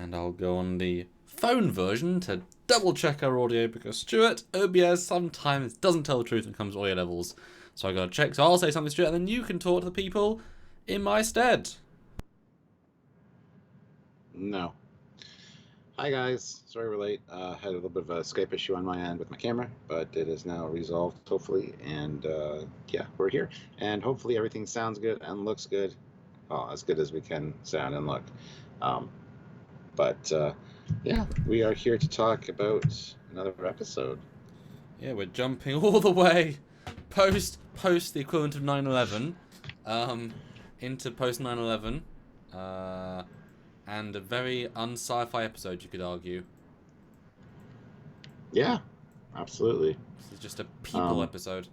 And I'll go on the phone version to double check our audio because Stuart, OBS sometimes doesn't tell the truth when it comes to audio levels. So I gotta check. So I'll say something, Stuart, and then you can talk to the people in my stead. No. Hi guys, sorry we're late. Had a little bit of a Skype issue on my end with my camera, but it is now resolved hopefully, and yeah, we're here, and hopefully everything sounds good and looks good, as good as we can sound and look. But yeah, we are here to talk about another episode. Yeah, we're jumping all the way post the equivalent of 9/11, into post 9/11, and a very un-sci-fi episode, you could argue. Yeah, absolutely. This is just a people episode.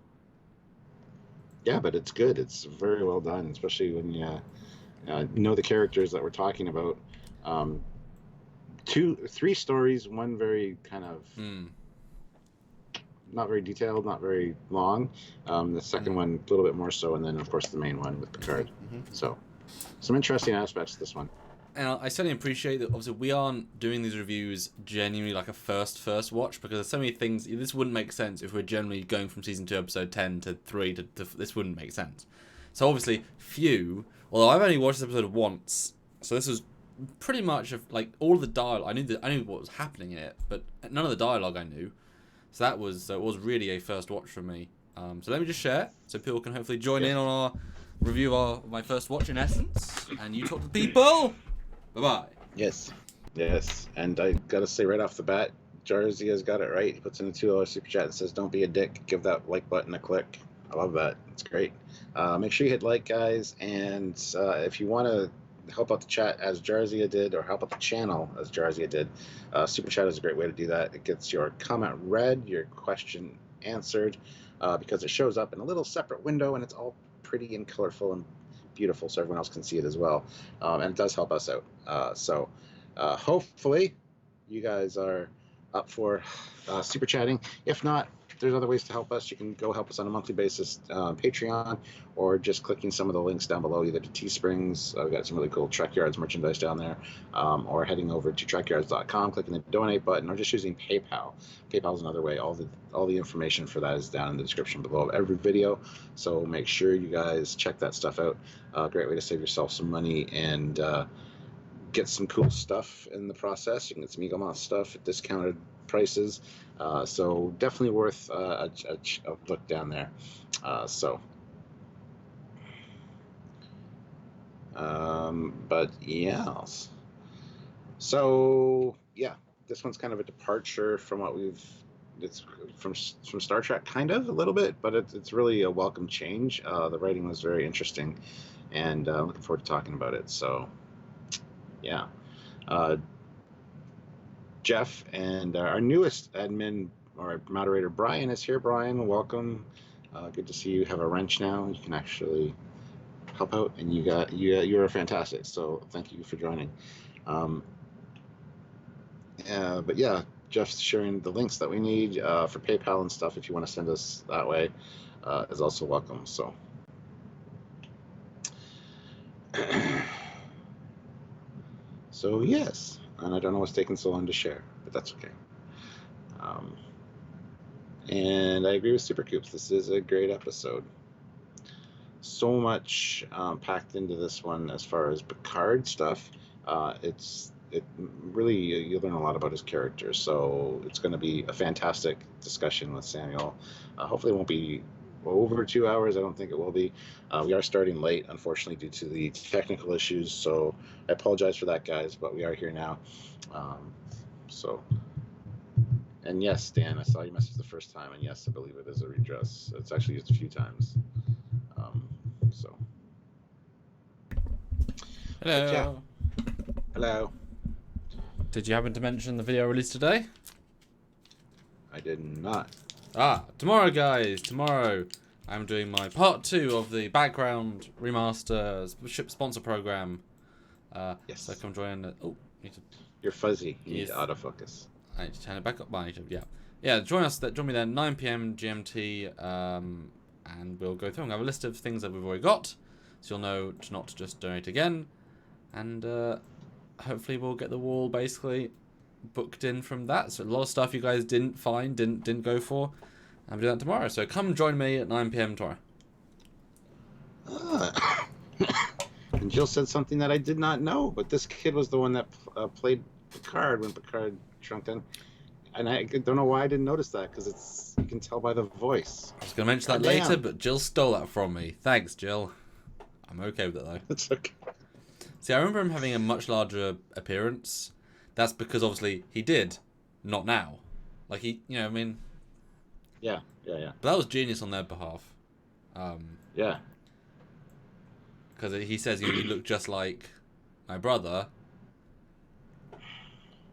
Yeah, but it's good. It's very well done, especially when you know the characters that we're talking about. 3 stories, one very kind of not very detailed, not very long. The second one a little bit more so, and then of course the main one with Picard. So some interesting aspects to this one. And I certainly appreciate that. Obviously, we aren't doing these reviews genuinely like a first watch, because there's so many things. This wouldn't make sense if we're generally going from season 2, episode 10 to 3 to this wouldn't make sense. So obviously, although I've only watched this episode once, so this was pretty much like all of the dialogue. I knew what was happening in it, but none of the dialogue I knew. So it was really a first watch for me. So let me just share so people can hopefully join in on our review of my first watch in essence, and you talk to the people. Bye-bye. Yes. And I gotta say right off the bat, Jarzy has got it right. He puts in a $2 super chat and says, "Don't be a dick. Give that like button a click." I love that. It's great. Make sure you hit like, guys. And if you want to help out the chat as Jarzia did, or help out the channel as Jarzia did, super chat is a great way to do that. It gets your comment read, your question answered, because it shows up in a little separate window, and it's all pretty and colorful and beautiful, so everyone else can see it as well, and it does help us out. So hopefully you guys are up for super chatting. If not, there's other ways to help us. You can go help us on a monthly basis, Patreon, or just clicking some of the links down below, either to Teesprings. I've got some really cool Trekyards merchandise down there, or heading over to trekyards.com, clicking the donate button, or just using PayPal. PayPal is another way. All the information for that is down in the description below of every video, so make sure you guys check that stuff out. Great way to save yourself some money and get some cool stuff in the process. You can get some Eagle Moth stuff at discounted prices, so definitely worth a look down there. But yeah, so yeah, this one's kind of a departure from what it's from Star Trek, kind of a little bit, but it's really a welcome change. The writing was very interesting, and looking forward to talking about it. So yeah, Jeff and our newest admin or moderator Brian is here. Brian, welcome. Good to see you. Have a wrench now. You can actually help out, and you're fantastic. So thank you for joining. But yeah, Jeff's sharing the links that we need for PayPal and stuff. If you want to send us that way, is also welcome. So. So yes, and I don't know what's taking so long to share, but that's okay. And I agree with Supercoops. This is a great episode. So much packed into this one as far as Picard stuff. It really, you learn a lot about his character. So it's going to be a fantastic discussion with Samuel. Hopefully it won't be over 2 hours. I don't think it will be. We are starting late, unfortunately, due to the technical issues, so I apologize for that, guys, but we are here now. And yes, Dan, I saw your message the first time, and yes, I believe it is a redress. It's actually used a few times. Hello. Yeah. Hello. Did you happen to mention the video release today? I did not. Tomorrow, guys. Tomorrow, I'm doing my part 2 of the background remaster ship sponsor program. Yes. So come join. You're fuzzy. You need to autofocus. I need to turn it back up. Yeah. Join me there 9 p.m. GMT, and we'll go through and have a list of things that we've already got, so you'll know not to just donate again. And hopefully we'll get the wall basically booked in from that. So a lot of stuff you guys didn't find, didn't go for. I'm doing that tomorrow. So come join me at 9 p.m. tomorrow. And Jill said something that I did not know, but this kid was the one that played Picard when Picard shrunk in. And I don't know why I didn't notice that, because you can tell by the voice. I was going to mention that later, but Jill stole that from me. Thanks, Jill. I'm okay with it, though. It's okay. See, I remember him having a much larger appearance. That's because, obviously, he did. Not now. Like, I mean... Yeah. But that was genius on their behalf. Yeah. Because he says, you look just like my brother.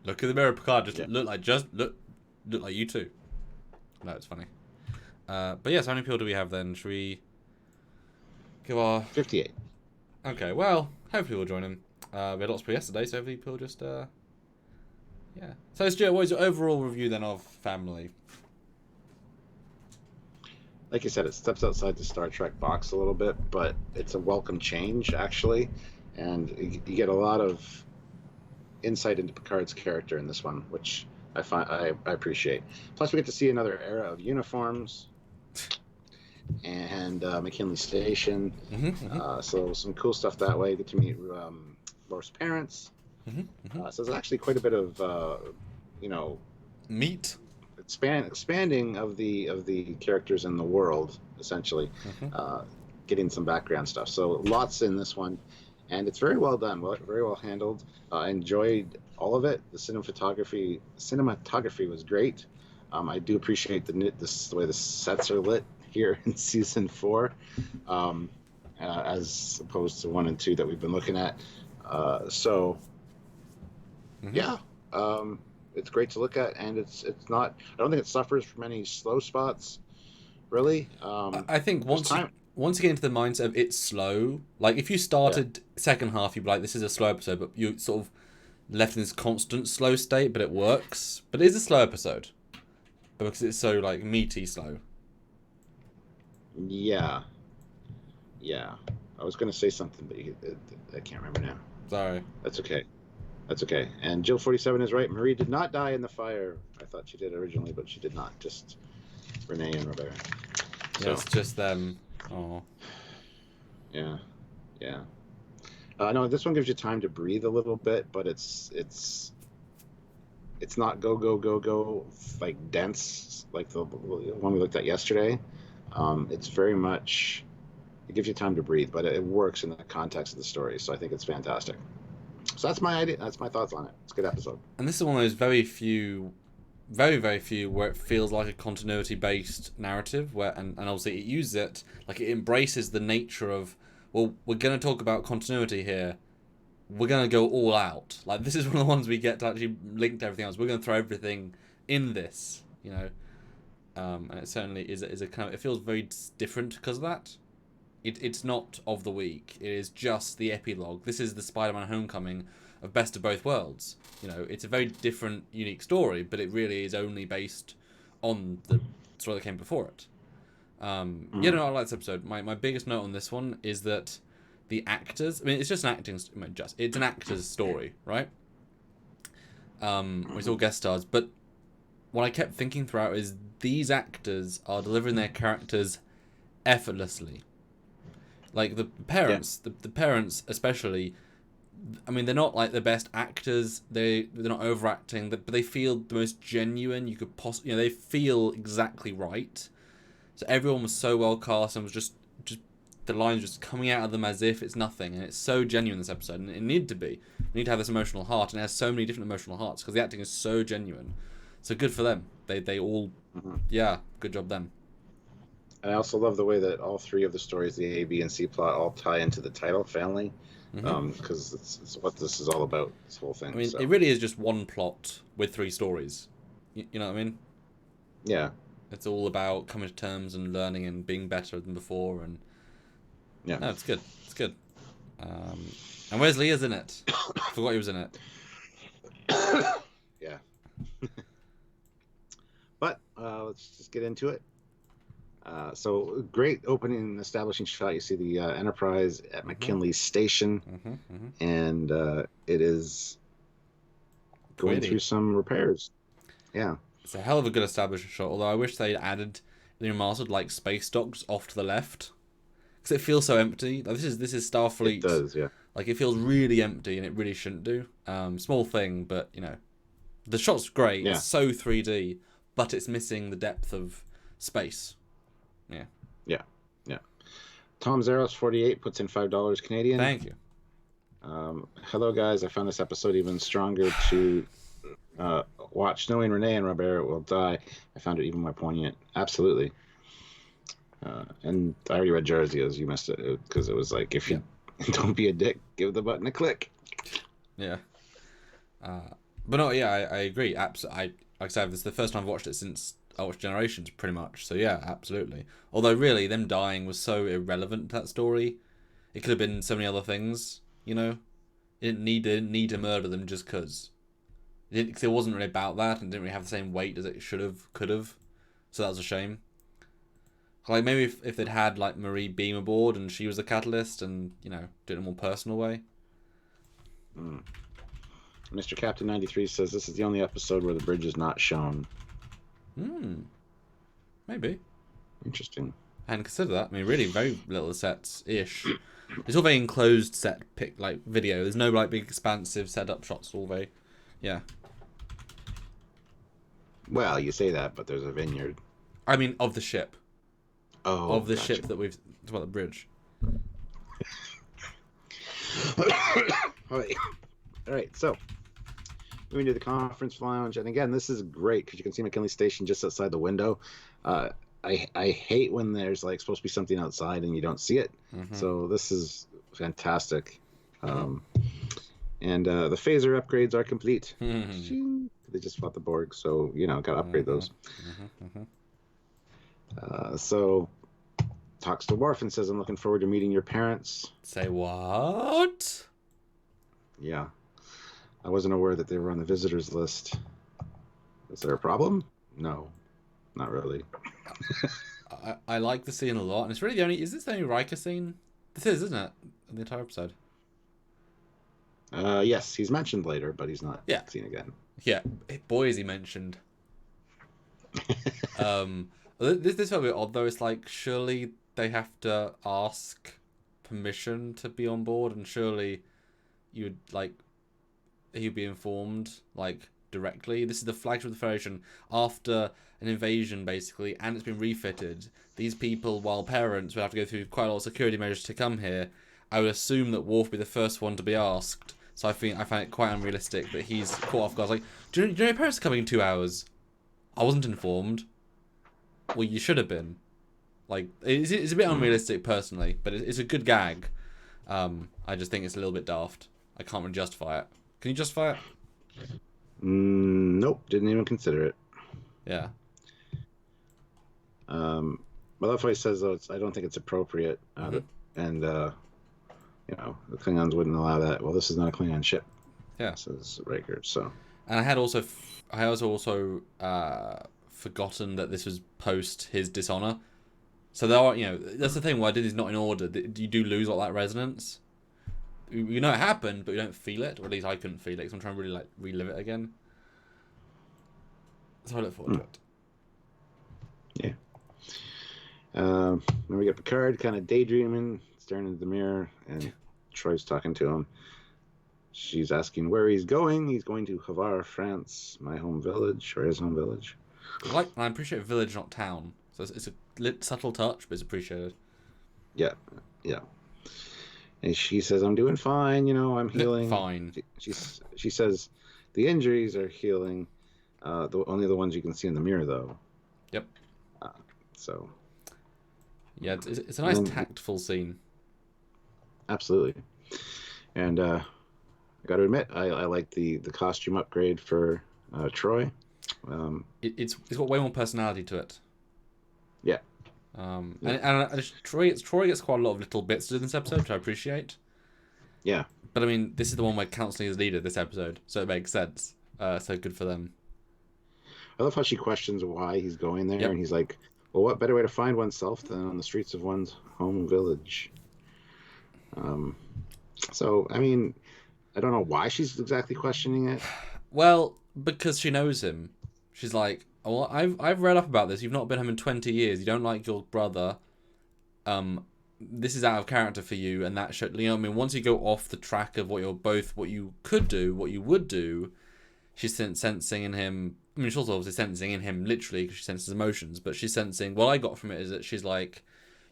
Look in the mirror, Picard. Look like you too. No, it's funny. But yes, how many people do we have then? Should we give our 58? Okay, well, hopefully we'll join him. We had lots of people yesterday, so hopefully people just yeah. So Stuart, what is your overall review then of Family? Like you said, it steps outside the Star Trek box a little bit, but it's a welcome change actually, and you get a lot of insight into Picard's character in this one, which I appreciate. Plus, we get to see another era of uniforms and McKinley Station. So some cool stuff that way. Get to meet Lor's parents. So there's actually quite a bit of meat. Expanding of the characters in the world, essentially. Getting some background stuff. So lots in this one. And it's very well done, very well handled. I enjoyed all of it. The cinematography was great. I do appreciate the way the sets are lit here in season 4, as opposed to 1 and 2 that we've been looking at. Yeah, it's great to look at, and it's not. I don't think it suffers from any slow spots, really. I think once you get into the mindset of it's slow, like if you started second half, you'd be like, this is a slow episode, but you sort of left in this constant slow state, but it works. But it is a slow episode, because it's so like meaty slow. Yeah. I was going to say something, but I can't remember now. Sorry. That's okay. And Jill 47 is right. Marie did not die in the fire. I thought she did originally, but she did not. Just Renee and Roberta. So it's just them. Oh. Yeah. No, this one gives you time to breathe a little bit, but it's not go like dense like the one we looked at yesterday. It's very much, it gives you time to breathe, but it works in the context of the story. So I think it's fantastic. So that's my idea. That's my thoughts on it. It's a good episode. And this is one of those very few, where it feels like a continuity-based narrative, and obviously it uses it, like it embraces the nature of, well, we're going to talk about continuity here. We're going to go all out. Like, this is one of the ones we get to actually link to everything else. We're going to throw everything in this, and it certainly is a kind of, it feels very different because of that. It's not of the week. It is just the epilogue. This is the Spider-Man Homecoming of Best of Both Worlds. It's a very different, unique story, but it really is only based on the story that came before it. I like this episode. My biggest note on this one is that the actors, I mean, it's just it's an actor's story, right? It's all guest stars, but what I kept thinking throughout is these actors are delivering their characters effortlessly. Like the parents, the parents especially, I mean, they're not like the best actors. They're not overacting, but they feel the most genuine you could possibly. They feel exactly right. So everyone was so well cast and was just the lines just coming out of them as if it's nothing, and it's so genuine this episode, and it needed to be. You need to have this emotional heart, and it has so many different emotional hearts because the acting is so genuine. So good for them. They all, good job them. And I also love the way that all 3 of the stories, the A, B, and C plot, all tie into the title family, because it's what this is all about, this whole thing. I mean, it really is just one plot with 3 stories. You know what I mean? Yeah. It's all about coming to terms and learning and being better than before, and no, it's good. It's good. And where's Leah's in it? I forgot he was in it. Yeah. But let's just get into it. So great opening and establishing shot. You see the Enterprise at McKinley Station, and it is going through some repairs. Yeah, it's a hell of a good establishing shot. Although I wish they'd added the remastered like space docks off to the left, because it feels so empty. Like, this is Starfleet. it does. Yeah, like it feels really empty, and it really shouldn't do. Small thing, but you know, the shot's great. Yeah. It's so 3D, but it's missing the depth of space. Yeah. Yeah. Yeah. Tom Zeros 48 puts in $5 Canadian. Thank you. Hello guys, I found this episode even stronger to watch, knowing Renee and Robert will die. I found it even more poignant. Absolutely. And I already read Jersey's. You missed it because it was like, if you don't be a dick, give the button a click. Yeah. But no, yeah, I agree. Like I said, this is the first time I've watched it since I watched Generations, pretty much. So yeah, absolutely. Although really, them dying was so irrelevant to that story. It could have been so many other things, you know. They didn't need to murder them just because. It wasn't really about that, and didn't really have the same weight as it could have. So that was a shame. Like maybe if they'd had like Marie beam aboard and she was the catalyst, and you know, do it in a more personal way. Mr. Captain 93 says this is the only episode where the bridge is not shown. Maybe. Interesting. I hadn't considered that. I mean, really, very little sets-ish. It's all very enclosed set like video. There's no like big expansive setup shots. It's all very, yeah. Well, you say that, but there's a vineyard. I mean, of the ship. Oh, of the ship that we've... It's about the bridge. All right, so moving to the conference lounge, and again, this is great because you can see McKinley Station just outside the window. I hate when there's like supposed to be something outside and you don't see it. So this is fantastic. And the phaser upgrades are complete. They just fought the Borg, so you know, gotta upgrade those. So talks to Worf and says, "I'm looking forward to meeting your parents." Say what? Yeah, I wasn't aware that they were on the visitors list. Is there a problem? No, not really. I like the scene a lot, and it's really the only... Is this the only Riker scene? This is, isn't it? In the entire episode. Yes, he's mentioned later, but he's not seen again. Yeah, boy is he mentioned. This felt a bit odd though. It's like, surely they have to ask permission to be on board, and surely you'd like he'd be informed like directly. This is the flagship of the Federation after an invasion, basically, and it's been refitted. These people, while parents, would have to go through quite a lot of security measures to come here. I would assume that Worf would be the first one to be asked. So I find it quite unrealistic that he's caught off guard. Like, do you know your parents are coming in 2 hours? I wasn't informed. Well, you should have been. Like, it's a bit unrealistic personally, but it's a good gag. I just think it's a little bit daft. I can't really justify it. Can you justify it? Nope, didn't even consider it. Yeah. But that's why he says, though, I don't think it's appropriate. And, you know, the Klingons wouldn't allow that. Well, this is not a Klingon ship. Yeah. Says Riker, so. And I had also forgotten that this was post his dishonor. So there are, you know, that's the thing. Why did this not in order? You do lose all that resonance. You know it happened, but you don't feel it, or at least I couldn't feel it. Because I'm trying to really like relive it again. So I look forward to it. Yeah. Then we get Picard kind of daydreaming, staring into the mirror, and Troy's talking to him. She's asking where he's going. He's going to Havre, France, my home village, or his home village. I appreciate village, not town. So it's a subtle touch, but it's appreciated. Yeah. And she says, "I'm doing fine. You know, I'm healing." Fine. She says, "The injuries are healing. Only the ones you can see in the mirror, though." Yep. So. Yeah, it's a nice tactful scene. Absolutely. And I got to admit, I like the costume upgrade for Troy. It's got way more personality to it. Yeah. And Troy gets quite a lot of little bits to do in this episode, which I appreciate. Yeah. But I mean, this is the one where counselling is needed this episode, so it makes sense. So good for them. I love how she questions why he's going there, and he's like, Well, what better way to find oneself than on the streets of one's home village? Um, so, I mean, I don't know why she's exactly questioning it. Well, because she knows him. She's like, well, I've read up about this. You've not been home in 20 years. You don't like your brother. This is out of character for you, and that should, you know what I mean? Once you go off the track of what you could do, what you would do, she's sensing in him. I mean, she's also obviously sensing in him literally because she senses emotions, but she's sensing. What I got from it is that she's like,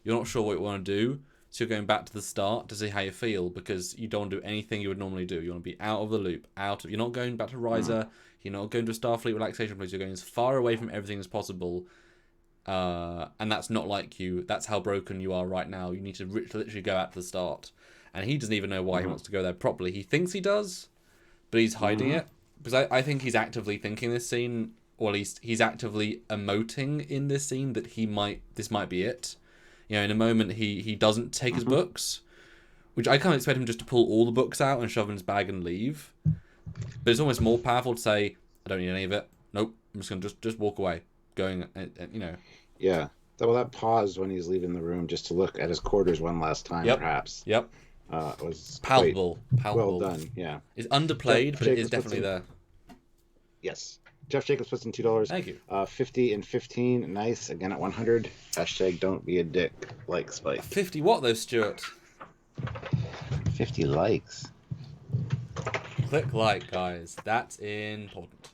you're not sure what you want to do, so you're going back to the start to see how you feel because you don't want to do anything you would normally do. You want to be out of the loop, you're not going back to Riser, you're not going to a Starfleet relaxation place. You're going as far away from everything as possible, and that's not like you. That's how broken you are right now. You need to literally go back to the start, and he doesn't even know why he wants to go there properly. He thinks he does, but he's hiding it. Because I think he's actively thinking this scene, or at least he's actively emoting in this scene that this might be it. You know, in a moment he doesn't take his books, which I can't expect him just to pull all the books out and shove in his bag and leave. But it's almost more powerful to say, I don't need any of it. Nope, I'm just gonna just walk away, going, you know. Yeah. Well, that pause when he's leaving the room just to look at his quarters one last time, perhaps. Yep. Was palpable. Well done. Yeah. It's underplayed, but it is definitely there. Yes. Jeff Jacobs puts in $2. Thank you. 50 and 15. Nice. Again at 100. Hashtag don't be a dick. Like Spike. 50 what though, Stuart? 50 likes. Click like, guys. That's important.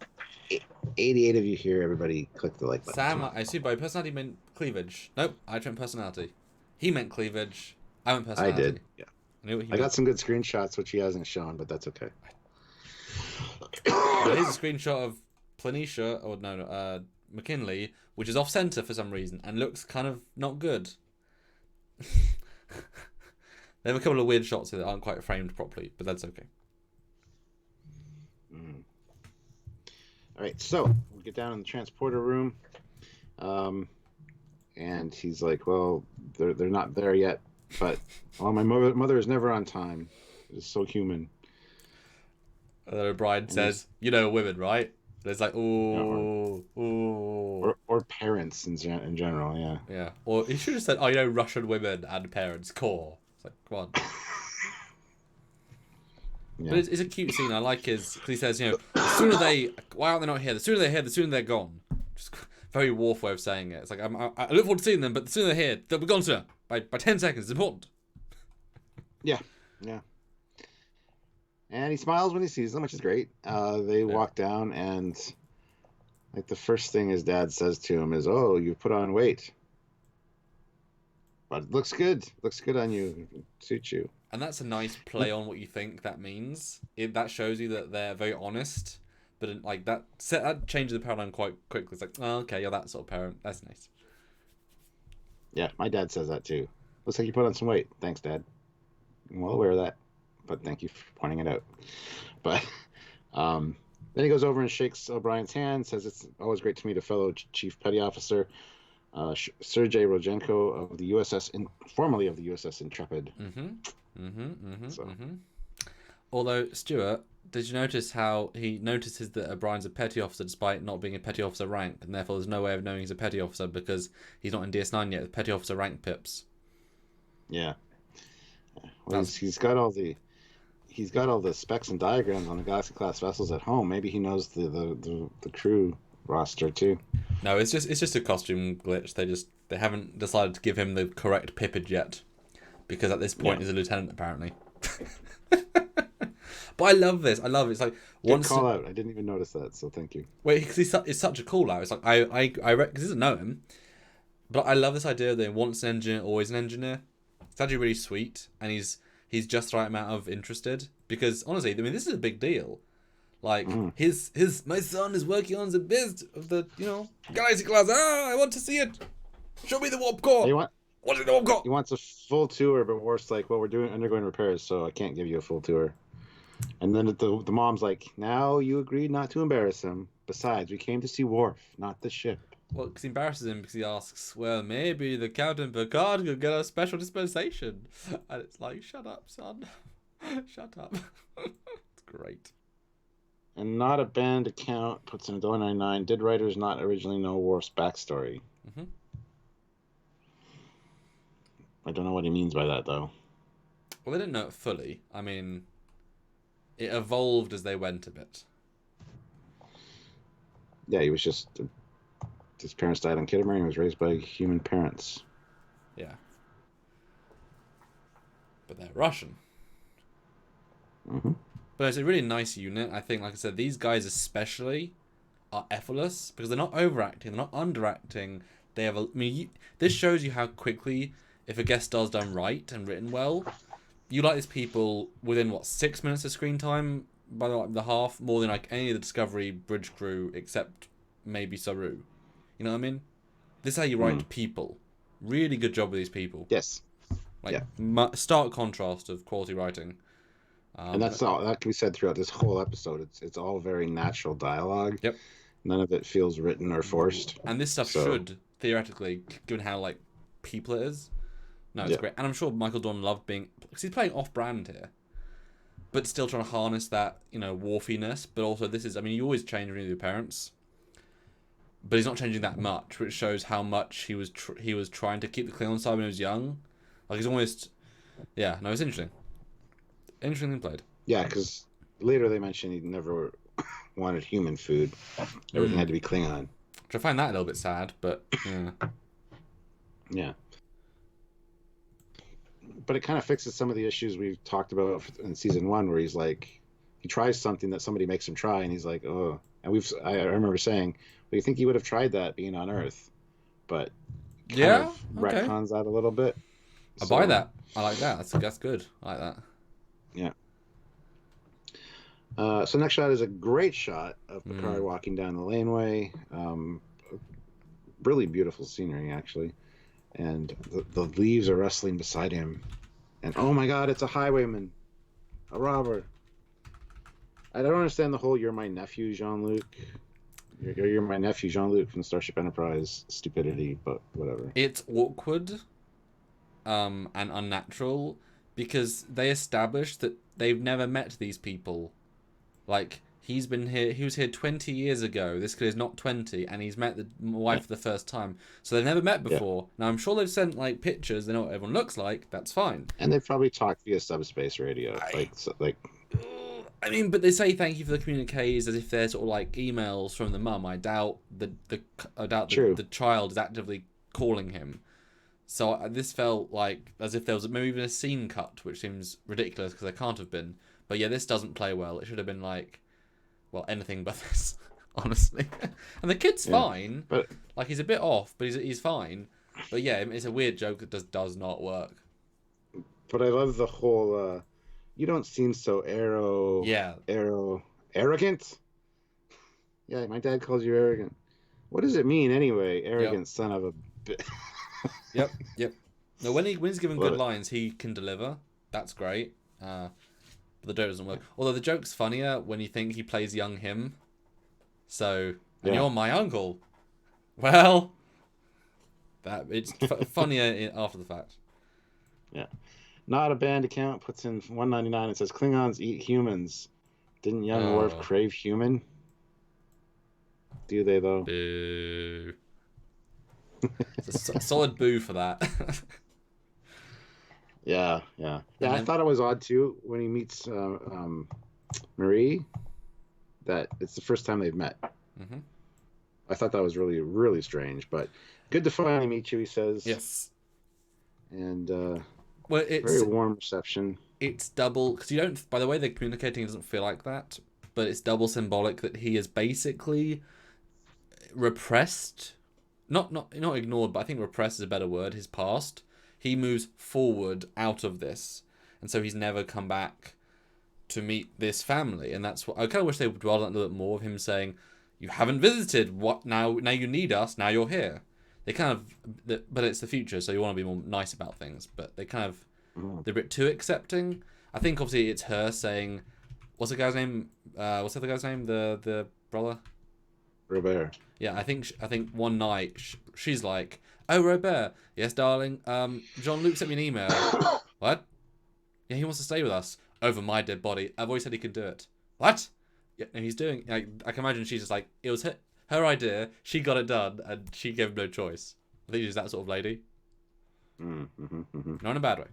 88 of you here. Everybody click the like button. Sam, I assume by personality meant cleavage. Nope, I meant personality. He meant cleavage. I meant personality. I did. Yeah. I got some good screenshots, which he hasn't shown, but that's okay. Here's a screenshot of Planitia, or McKinley, which is off center for some reason and looks kind of not good. There have a couple of weird shots here that aren't quite framed properly, but that's okay. All right, so we get down in the transporter room, and he's like, "Well, they're not there yet, but my mother is never on time. It's so human." O'Brien says, "You know women, right?" And it's like, ooh, ooh. Or parents in general, yeah. Yeah. Or he should have said, "Oh, you know, Russian women and parents core." It's like, come on. Yeah. But it's a cute scene. I like his, because he says, you know, the sooner why aren't they not here? The sooner they're here, the sooner they're gone. Just very Worf way of saying it. It's like, I look forward to seeing them, but the sooner they're here, they'll be gone sooner. By 10 seconds. It's important. Yeah. And he smiles when he sees them, which is great. They walk down, and like the first thing his dad says to him is, "Oh, you've put on weight. But it looks good. Looks good on you. It suits you." And that's a nice play on what you think that means. That shows you that they're very honest. But like that changes the paradigm quite quickly. It's like, oh, okay, you're that sort of parent. That's nice. Yeah, my dad says that too. Looks like you put on some weight. Thanks, Dad. I'm well aware of that. But thank you for pointing it out. But then he goes over and shakes O'Brien's hand, says it's always great to meet a fellow Chief Petty Officer, Sergei Rodchenko of the formerly of the USS Intrepid. Although, Stuart, did you notice how he notices that O'Brien's a petty officer despite not being a petty officer rank, and therefore there's no way of knowing he's a petty officer because he's not in DS9 yet, the petty officer rank pips. Yeah. Well, he's got all the specs and diagrams on the Galaxy class vessels at home. Maybe he knows the crew roster too. No, it's just a costume glitch. They haven't decided to give him the correct pippage yet, because at this point he's a lieutenant apparently. But I love this. I love it. It's like good call out. I didn't even notice that, so thank you. Wait, because it's such a call out. It's like I because he doesn't know him, but I love this idea that once an engineer, always an engineer. It's actually really sweet, and he's just the right amount of interested, because honestly, I mean, this is a big deal. Like my son is working on the best of the Galaxy class. I want to see it. Show me the warp core. What is the warp core? He wants a full tour, but Worf's like, well, we're undergoing repairs, so I can't give you a full tour. And then the mom's like, now you agreed not to embarrass him. Besides, we came to see Worf, not the ship. Well, because he embarrasses him because he asks, well, maybe the Captain Picard could get a special dispensation. And it's like, shut up, son. Shut up. It's great. And not a banned account puts in $1.99. Did writers not originally know Worf's backstory? I don't know what he means by that though. Well, they didn't know it fully. I mean, it evolved as they went a bit. Yeah, he was just his parents died on Kittimer and he was raised by human parents. Yeah. But they're Russian. Mm-hmm. But it's a really nice unit. I think, like I said, these guys especially are effortless because they're not overacting, they're not underacting. They have this shows you how quickly, if a guest star's done right and written well, you like these people within, 6 minutes of screen time by the half, more than like any of the Discovery bridge crew except maybe Saru. You know what I mean? This is how you write people. Really good job with these people. Yes. Like, stark contrast of quality writing. And that's all that can be said throughout this whole episode. It's all very natural dialogue. Yep. None of it feels written or forced. And this stuff should, theoretically, given how, like, people it is. No, it's great. And I'm sure Michael Dorn loved being... Because he's playing off-brand here. But still trying to harness that, wharfiness. But also, this is... I mean, you always change when you do your parents. But he's not changing that much, which shows how much he was trying to keep the Klingon side when he was young. Like, he's almost... Yeah, no, it's interesting. Interestingly played. Yeah, because later they mentioned he never wanted human food. Everything had to be Klingon. Which I find that a little bit sad, but yeah. Yeah. But it kind of fixes some of the issues we've talked about in season 1, where he's like, he tries something that somebody makes him try, and he's like, oh. And I remember saying, well, you think he would have tried that being on Earth? But retcons that a little bit. I buy that. I like that. That's good. I like that. Yeah. So next shot is a great shot of Picard walking down the laneway. Really beautiful scenery, actually. And the leaves are rustling beside him. And oh my god, it's a highwayman. A robber. I don't understand the whole "you're my nephew, Jean-Luc." You're my nephew, Jean-Luc from Starship Enterprise stupidity, but whatever. It's awkward and unnatural because they established that they've never met these people. Like, he was here 20 years ago. This kid is not 20, and he's met the wife for the first time. So they've never met before. Yeah. Now, I'm sure they've sent, like, pictures. They know what everyone looks like. That's fine. And they've probably talked via subspace radio. I mean, but they say thank you for the communiques as if they're sort of like emails from the mum. I doubt the child is actively calling him. So this felt like as if there was maybe even a scene cut, which seems ridiculous because there can't have been. But yeah, this doesn't play well. It should have been like, well, anything but this, honestly. And the kid's fine. But like, he's a bit off, but he's fine. But yeah, it's a weird joke that does not work. But I love the whole, you don't seem so arrogant? Yeah, my dad calls you arrogant. What does it mean anyway? Arrogant son of a bitch. Yep. No, when he's given good lines, he can deliver. That's great. But the joke doesn't work. Although the joke's funnier when you think he plays young him. So, and you're my uncle. Well, it's funnier after the fact. Yeah. Not a band account puts in $1.99 and says Klingons eat humans. Didn't young Worf crave human? Do they though? Boo. It's a solid boo for that. Yeah. I thought it was odd too when he meets Marie. That it's the first time they've met. Mm-hmm. I thought that was really, really strange, but good to finally meet you. He says. Yes. And well, it's very warm reception. It's double because you don't. By the way they're communicating, it doesn't feel like that, but it's double symbolic that he is basically repressed. Not ignored, but I think repressed is a better word. His past. He moves forward out of this, and so he's never come back to meet this family. And that's what I kind of wish they would dwell on a little bit more of him saying, "You haven't visited. What now? Now you need us. Now you're here." They kind of, but it's the future, so you want to be more nice about things. But they kind of, they're a bit too accepting. I think obviously it's her saying, "What's the guy's name? What's the other guy's name? The brother." Robert. Yeah, I think one night she's like, "Oh, Robert, yes, darling. Jean-Luc sent me an email. What? Yeah, he wants to stay with us over my dead body. I've always said he could do it. What? Yeah, and he's doing. Like, I can imagine she's just like, it was her idea. She got it done, and she gave him no choice. I think she's that sort of lady. Not in a bad way.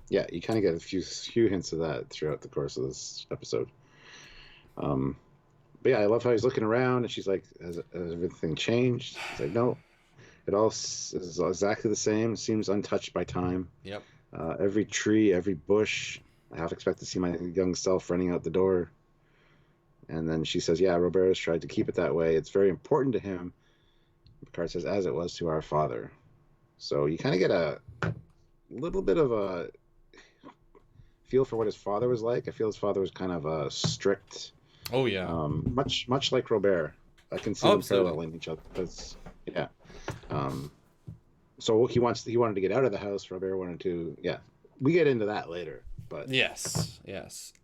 Yeah, you kind of get a few hints of that throughout the course of this episode. But yeah, I love how he's looking around, and she's like, has everything changed? He's like, no, it all is exactly the same. Seems untouched by time. Yep. Every tree, every bush. I half expect to see my young self running out the door. And then she says, yeah, Roberto's tried to keep it that way. It's very important to him. Picard says, as it was to our father. So you kind of get a little bit of a feel for what his father was like. I feel his father was kind of a strict. Oh yeah. Much like Robert. I can see them paralleling each other. Yeah. So he wanted to get out of the house. Robert wanted to. Yeah. We get into that later. But yes.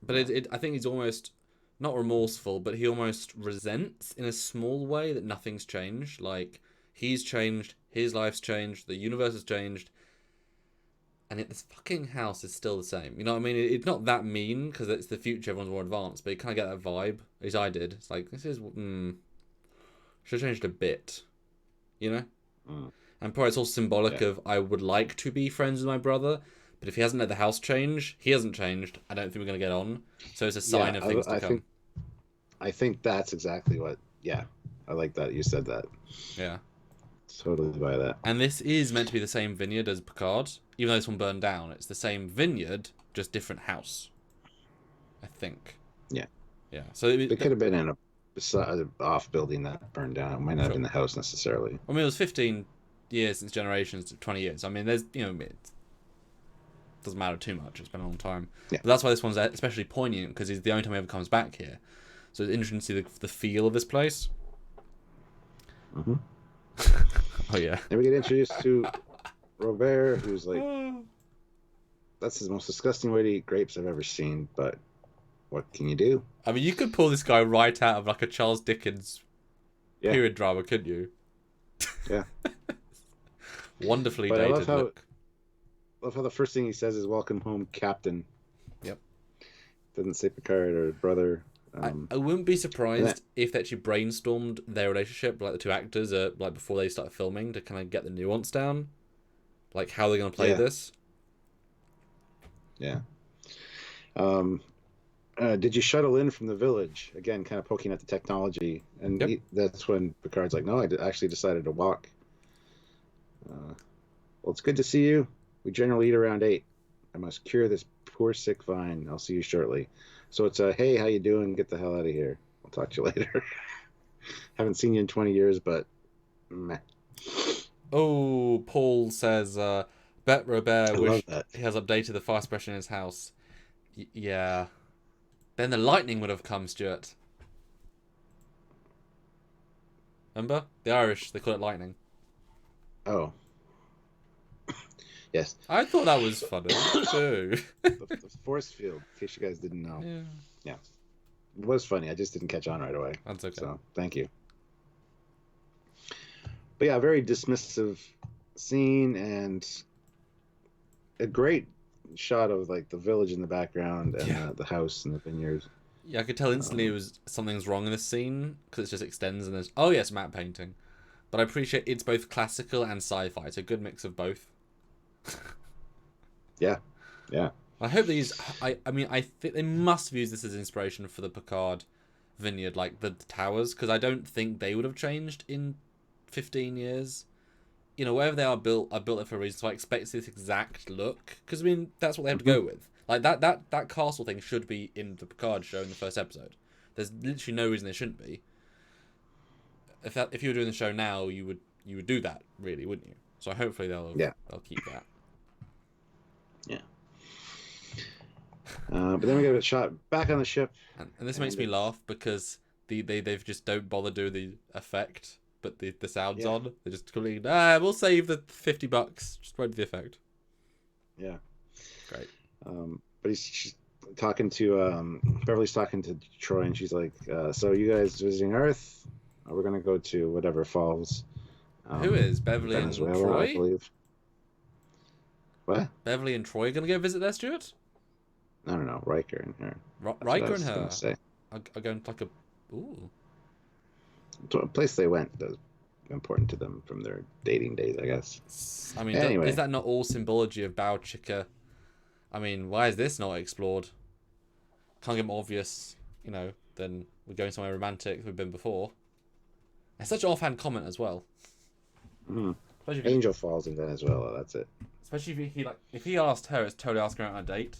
But I think he's almost not remorseful, but he almost resents in a small way that nothing's changed. Like, he's changed, his life's changed, the universe has changed, and this fucking house is still the same. You know what I mean? It's not that mean, because it's the future, everyone's more advanced, but you kind of get that vibe, at least I did. It's like, this is, should have changed a bit, you know? And probably it's all symbolic of, I would like to be friends with my brother, but if he hasn't let the house change, he hasn't changed, I don't think we're going to get on. So it's a sign of things to come. I think that's exactly what, I like that you said that. Yeah. Totally buy that. And this is meant to be the same vineyard as Picard, even though this one burned down. It's the same vineyard, just different house, I think. Yeah. So it could have been in a off building that burned down. It might not have been the house necessarily. I mean, it was 15 years since Generations to 20 years. I mean, there's, it doesn't matter too much. It's been a long time. Yeah. But that's why this one's especially poignant, because it's the only time he ever comes back here. So it's interesting to see the feel of this place. Mm-hmm. Oh yeah. And we get introduced to Robert, who's like, that's the most disgusting way to eat grapes I've ever seen, but what can you do? I mean, you could pull this guy right out of like a Charles Dickens period drama, couldn't you? Yeah. Wonderfully but dated look. I love how the first thing he says is "Welcome home, Captain." Yep. Doesn't say Picard or brother. I wouldn't be surprised if they actually brainstormed their relationship, like the two actors, like before they started filming, to kind of get the nuance down, like how they're going to play this. Yeah. Did you shuttle in from the village? Again, kind of poking at the technology, and that's when Picard's like, "No, I actually decided to walk." Well, it's good to see you. We generally eat around 8. I must cure this poor sick vine. I'll see you shortly. So it's hey, how you doing? Get the hell out of here. I'll talk to you later. Haven't seen you in 20 years, but meh. Oh, Paul says, bet Robert wish he has updated the fire suppression in his house. Yeah. Then the lightning would have come, Stuart. Remember? The Irish, they call it lightning. Oh. Yes. I thought that was funny, too. the force field, in case you guys didn't know. Yeah. It was funny. I just didn't catch on right away. That's okay. So, thank you. But yeah, very dismissive scene and a great shot of like the village in the background and the house and the vineyards. Yeah, I could tell instantly something's wrong in this scene because it just extends and there's yes, matte painting. But I appreciate it's both classical and sci-fi. It's a good mix of both. Yeah. I hope these. I think they must have used this as inspiration for the Picard vineyard, like the towers, because I don't think they would have changed in 15 years. You know, wherever they are built there for a reason. So I expect this exact look, because I mean that's what they have to go with. Like that castle thing should be in the Picard show in the first episode. There's literally no reason they shouldn't be. If you were doing the show now, you would do that, really, wouldn't you? So hopefully they'll keep that. Yeah. But then we get a shot back on the ship, and this makes me laugh because they've just don't bother doing the effect, but the sound's on. They just completely we'll save the $50. Just write the effect. Yeah. Great. But she's talking to Beverly's talking to Troy, and she's like, "So you guys visiting Earth? We're gonna go to whatever falls." Who is Beverly and Troy? I believe. What? Beverly and Troy gonna go visit there, Stuart? I don't know. Riker and her. Riker and her are going to like a... Ooh. To a place they went. The important to them from their dating days, I guess. I mean, Anyway. is that not all symbology of Bao Chica? I mean, why is this not explored? Can't get more obvious, than we're going somewhere romantic we've been before. It's such an offhand comment as well. Mm-hmm. Angel falls in that as well. That's it. Especially if he asked her, it's totally asking her out on a date.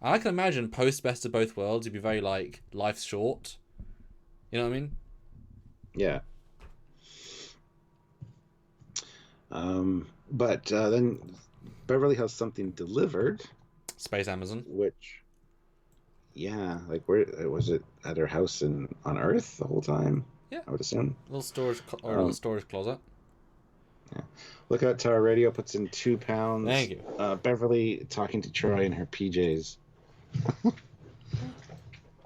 And I can imagine post Best of Both Worlds, he'd be very like, life's short. You know what I mean? Yeah. But then Beverly has something delivered. Space Amazon. Which, yeah, like where was it at her house on Earth the whole time? Yeah, I would assume. A little storage closet. Yeah. Lookout Tower Radio puts in £2. Thank you. Beverly talking to Troy in her PJs.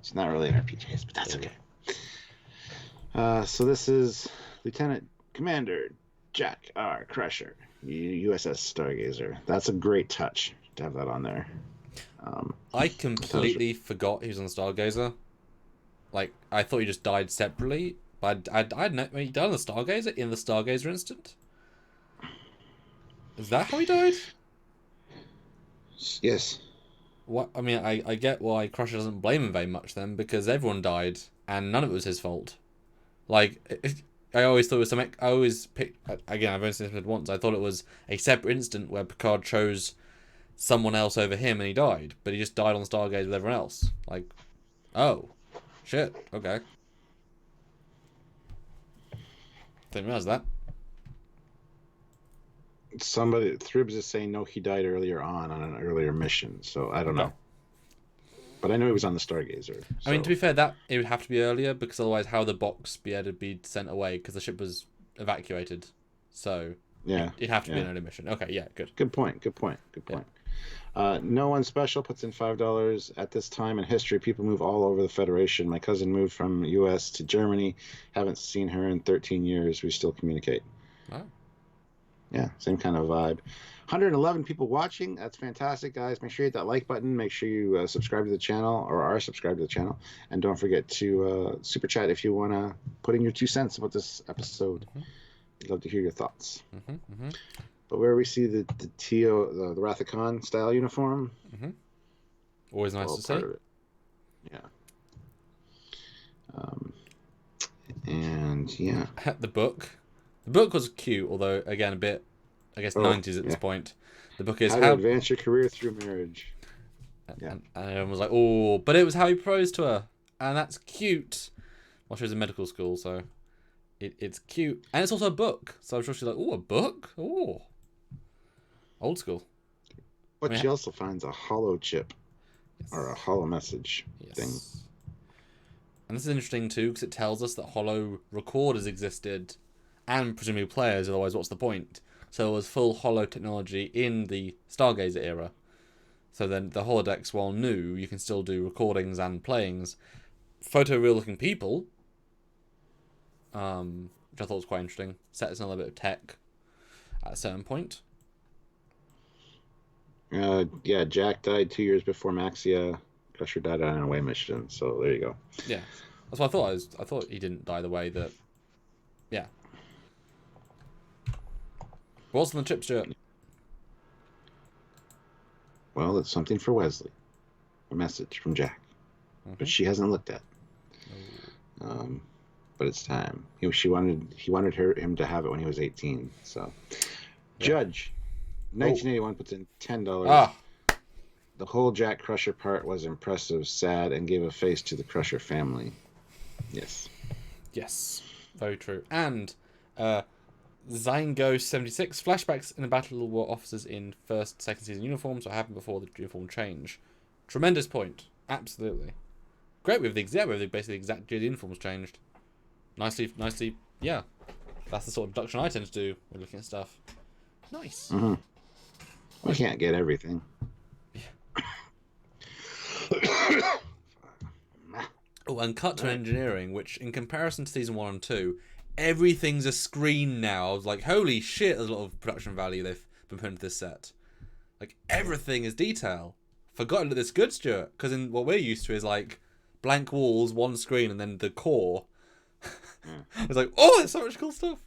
She's not really in her PJs, but that's okay. So this is Lieutenant Commander Jack R. Crusher, USS Stargazer. That's a great touch to have that on there. I completely forgot he was on the Stargazer. Like, I thought he just died separately, but I'd know he died on the Stargazer in the Stargazer incident. Is that how he died? Yes. What I mean, I get why Crusher doesn't blame him very much then, because everyone died and none of it was his fault. Like, I always thought it was something. I always picked again. I've only seen it once. I thought it was a separate incident where Picard chose someone else over him and he died, but he just died on the Stargazer with everyone else. Like, oh, shit. Okay. Didn't realize that. Somebody, Thribs is saying no, he died earlier on an earlier mission, so I don't know. But I know he was on the Stargazer. So. I mean, to be fair, that it would have to be earlier, because otherwise how would the box be able to be sent away, because the ship was evacuated. So yeah, it'd have to be an early mission. Okay, yeah, good. Good point. No One Special puts in $5. At this time in history, people move all over the Federation. My cousin moved from U.S. to Germany. Haven't seen her in 13 years. We still communicate. Wow. Yeah, same kind of vibe. 111 people watching. That's fantastic, guys. Make sure you hit that like button. Make sure you subscribe to the channel, or are subscribed to the channel. And don't forget to super chat if you want to put in your 2 cents about this episode. I'd love to hear your thoughts. But where we see the TO, the Wrath of Khan style uniform. Always nice to see. Yeah. And yeah. The book. The book was cute, although again a bit, I guess, 90s at this point. The book is how to advance your career through marriage. And everyone was like, oh, but it was how he proposed to her, and that's cute. Well, she was in medical school, so it's cute, and it's also a book. So I'm sure she's like, oh, a book, oh, old school. But she also finds a hollow chip, or a hollow message thing. And this is interesting too, because it tells us that hollow recorders existed, and presumably players. Otherwise, what's the point? So there was full hollow technology in the Stargazer era. So then the holodecks, while new, you can still do recordings and playings. Photoreal-looking people, which I thought was quite interesting. Set us another bit of tech at a certain point. Yeah, Jack died 2 years before Maxia. Crusher died on an away mission. So there you go. Yeah, that's what I thought. I thought he didn't die the way that. Yeah. What's on the chip, Stuart? Well, it's something for Wesley. A message from Jack, but she hasn't looked at. But it's time. He wanted him to have it when he was 18. So, Judge, 1981 puts in $10. The whole Jack Crusher part was impressive, sad, and gave a face to the Crusher family. Yes, very true. And Zingo 76 flashbacks in the battle were officers in first, second season uniforms. What happened before the uniform change? Tremendous point. Absolutely great. With basically the exact year the uniforms changed. Nicely. Yeah, that's the sort of deduction I tend to do when looking at stuff. Nice. We can't get everything. Oh, and cut to engineering, which in comparison to season 1 and 2. Everything's a screen now. I was like, holy shit, there's a lot of production value they've been put into this set. Like, everything is detail. Forgotten that it's good, Stuart, because in what we're used to is like blank walls, one screen, and then the core. It's like, oh, there's so much cool stuff.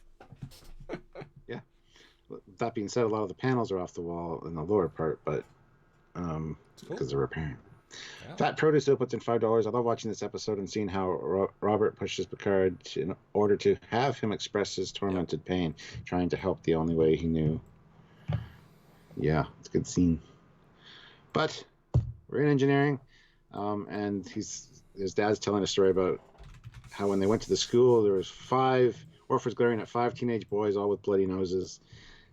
Yeah. That being said, a lot of the panels are off the wall in the lower part, but because they're repairing. Yeah. Fat Produce still puts in $5. I love watching this episode and seeing how Robert pushes Picard in order to have him express his tormented pain, trying to help the only way he knew. Yeah, it's a good scene. But we're in engineering, and his dad's telling a story about how when they went to the school, there was 5 orphans glaring at 5 teenage boys, all with bloody noses,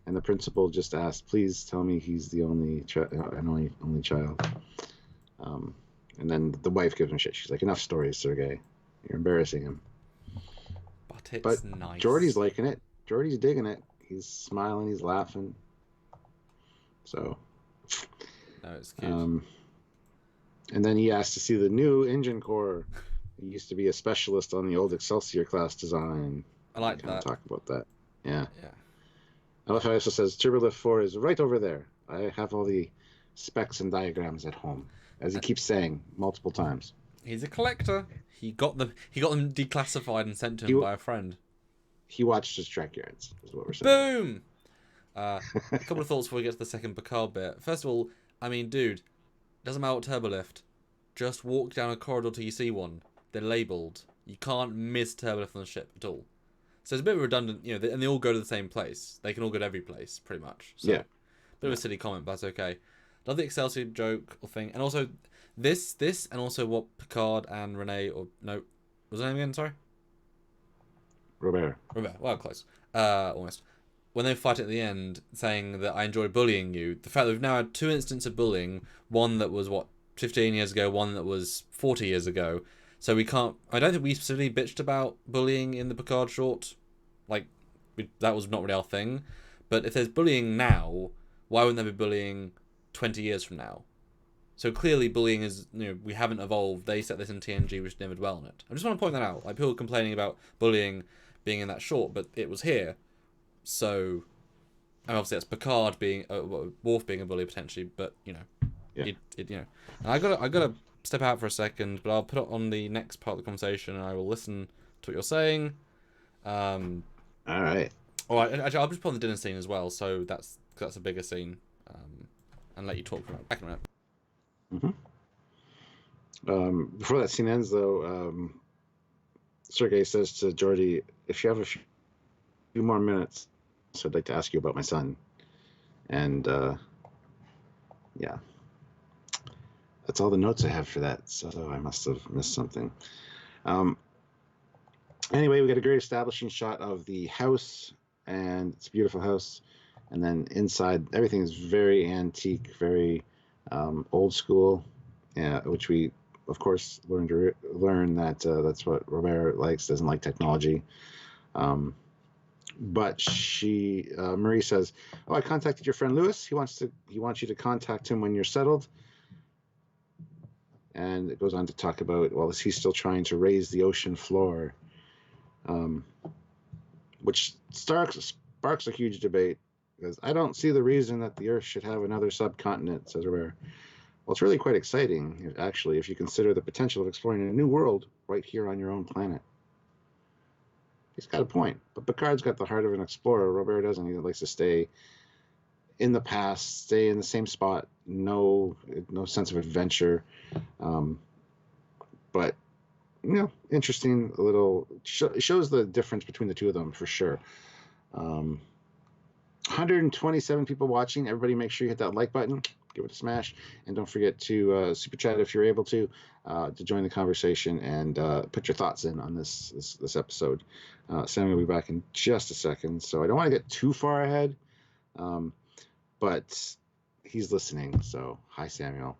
and the principal just asked, "Please tell me he's the only child." And then the wife gives him shit. She's like, "Enough stories, Sergei. You're embarrassing him." But nice. Geordi's liking it. Geordi's digging it. He's smiling. He's laughing. So. No, it's cute. And then he asked to see the new engine core. He used to be a specialist on the old Excelsior class design. I like that. Talk about that. Yeah. Yeah. I love how it also says Turbolift 4 is right over there. I have all the specs and diagrams at home, as he keeps saying multiple times. He's a collector. He got them declassified and sent to him by a friend. He watched his Trekyards, is what we're saying. Boom! A couple of thoughts before we get to the second Picard bit. First of all, I mean, dude, doesn't matter what turbolift. Just walk down a corridor till you see one. They're labelled. You can't miss turbolift on the ship at all. So it's a bit of redundant, you know, and they all go to the same place. They can all go to every place, pretty much. So, yeah. Bit of a silly comment, but that's okay. Love the Excelsior joke or thing. And also, this, and also what Picard and Renee, or no, what was her name again? Sorry? Robert. Well, close. Almost. When they fight at the end, saying that I enjoyed bullying you, the fact that we've now had 2 instances of bullying, one that was, 15 years ago, one that was 40 years ago. So we can't... I don't think we specifically bitched about bullying in the Picard short. Like, that was not really our thing. But if there's bullying now, why wouldn't there be bullying 20 years from now? So clearly bullying is... You know, we haven't evolved. They set this in TNG, which never dwell on it. I just want to point that out. Like, people complaining about bullying being in that short, but it was here. So... And obviously that's Picard being... Worf being a bully, potentially, but, you know... Yeah. You know... And I gotta step out for a second, but I'll put it on the next part of the conversation and I will listen to what you're saying. All right. Alright, actually, I'll just put on the dinner scene as well, so that's a bigger scene. And let you talk for a minute. Back in a minute. Mm-hmm. Before that scene ends, though, Sergei says to Geordi, "If you have a few more minutes, so I'd like to ask you about my son." And, yeah. That's all the notes I have for that, so I must have missed something. Anyway, we got a great establishing shot of the house, and it's a beautiful house. And then inside, everything is very antique, very old school, which we, of course, learn that that's what Robert likes, doesn't like technology. But Marie says, "Oh, I contacted your friend Lewis. He wants you to contact him when you're settled." And it goes on to talk about, well, is he still trying to raise the ocean floor? Which sparks a huge debate, because I don't see the reason that the Earth should have another subcontinent, says Robert. Well, it's really quite exciting, actually, if you consider the potential of exploring a new world right here on your own planet. He's got a point, but Picard's got the heart of an explorer. Robert doesn't. He likes to stay in the past, stay in the same spot, no sense of adventure. But, you know, interesting little... shows the difference between the two of them, for sure. 127 people watching. Everybody make sure you hit that like button. Give it a smash. And don't forget to super chat if you're able to join the conversation and put your thoughts in on this episode. Samuel will be back in just a second, so I don't want to get too far ahead. But he's listening, so hi, Samuel.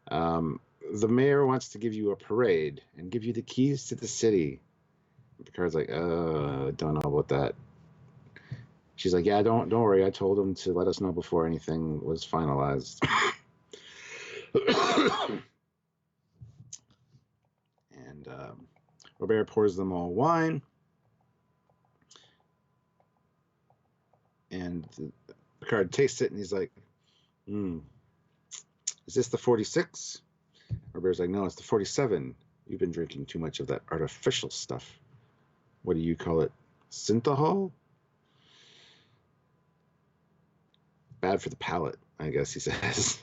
The mayor wants to give you a parade and give you the keys to the city. Picard's like, don't know about that. She's like, yeah, don't worry. I told him to let us know before anything was finalized. And Robert pours them all wine. And Picard tastes it, and he's like, is this the 46? Robert's like, no, it's the 47. You've been drinking too much of that artificial stuff. what do you call it? Synthahol? Bad for the palate, I guess he says.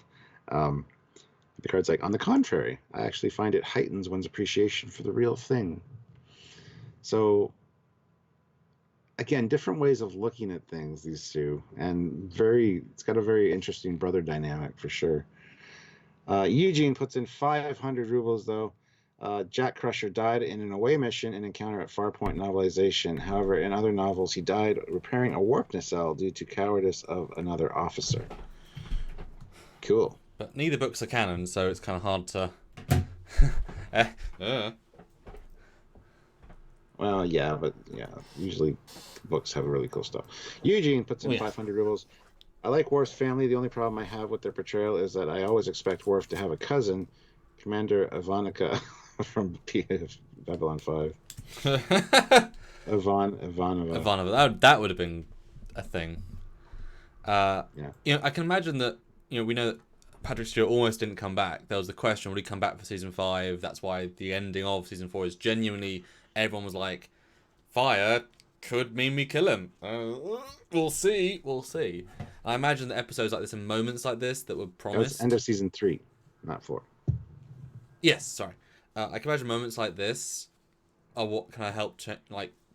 Picard's like, on the contrary, I actually find it heightens one's appreciation for the real thing. So, again, different ways of looking at things, these two, and it's got a very interesting brother dynamic for sure. Eugene puts in 500 rubles, though. Jack Crusher died in an away mission and encounter at Farpoint novelization. However, in other novels, he died repairing a warp nacelle due to cowardice of another officer. Cool. But neither books are canon, so it's kind of hard to... Well, yeah, but yeah, usually books have really cool stuff. Eugene puts in 500 rubles. I like Worf's family. The only problem I have with their portrayal is that I always expect Worf to have a cousin, Commander Ivanica from Babylon 5. Ivanova. That would have been a thing. Yeah. I can imagine that, we know that Patrick Stewart almost didn't come back. There was the question, would he come back for season 5? That's why the ending of season 4 is genuinely, everyone was like, fire could mean we kill him. We'll see. I imagine that episodes like this and moments like this that were promised. That was end of season 3, not 4. Yes, sorry. I can imagine moments like this are what can I help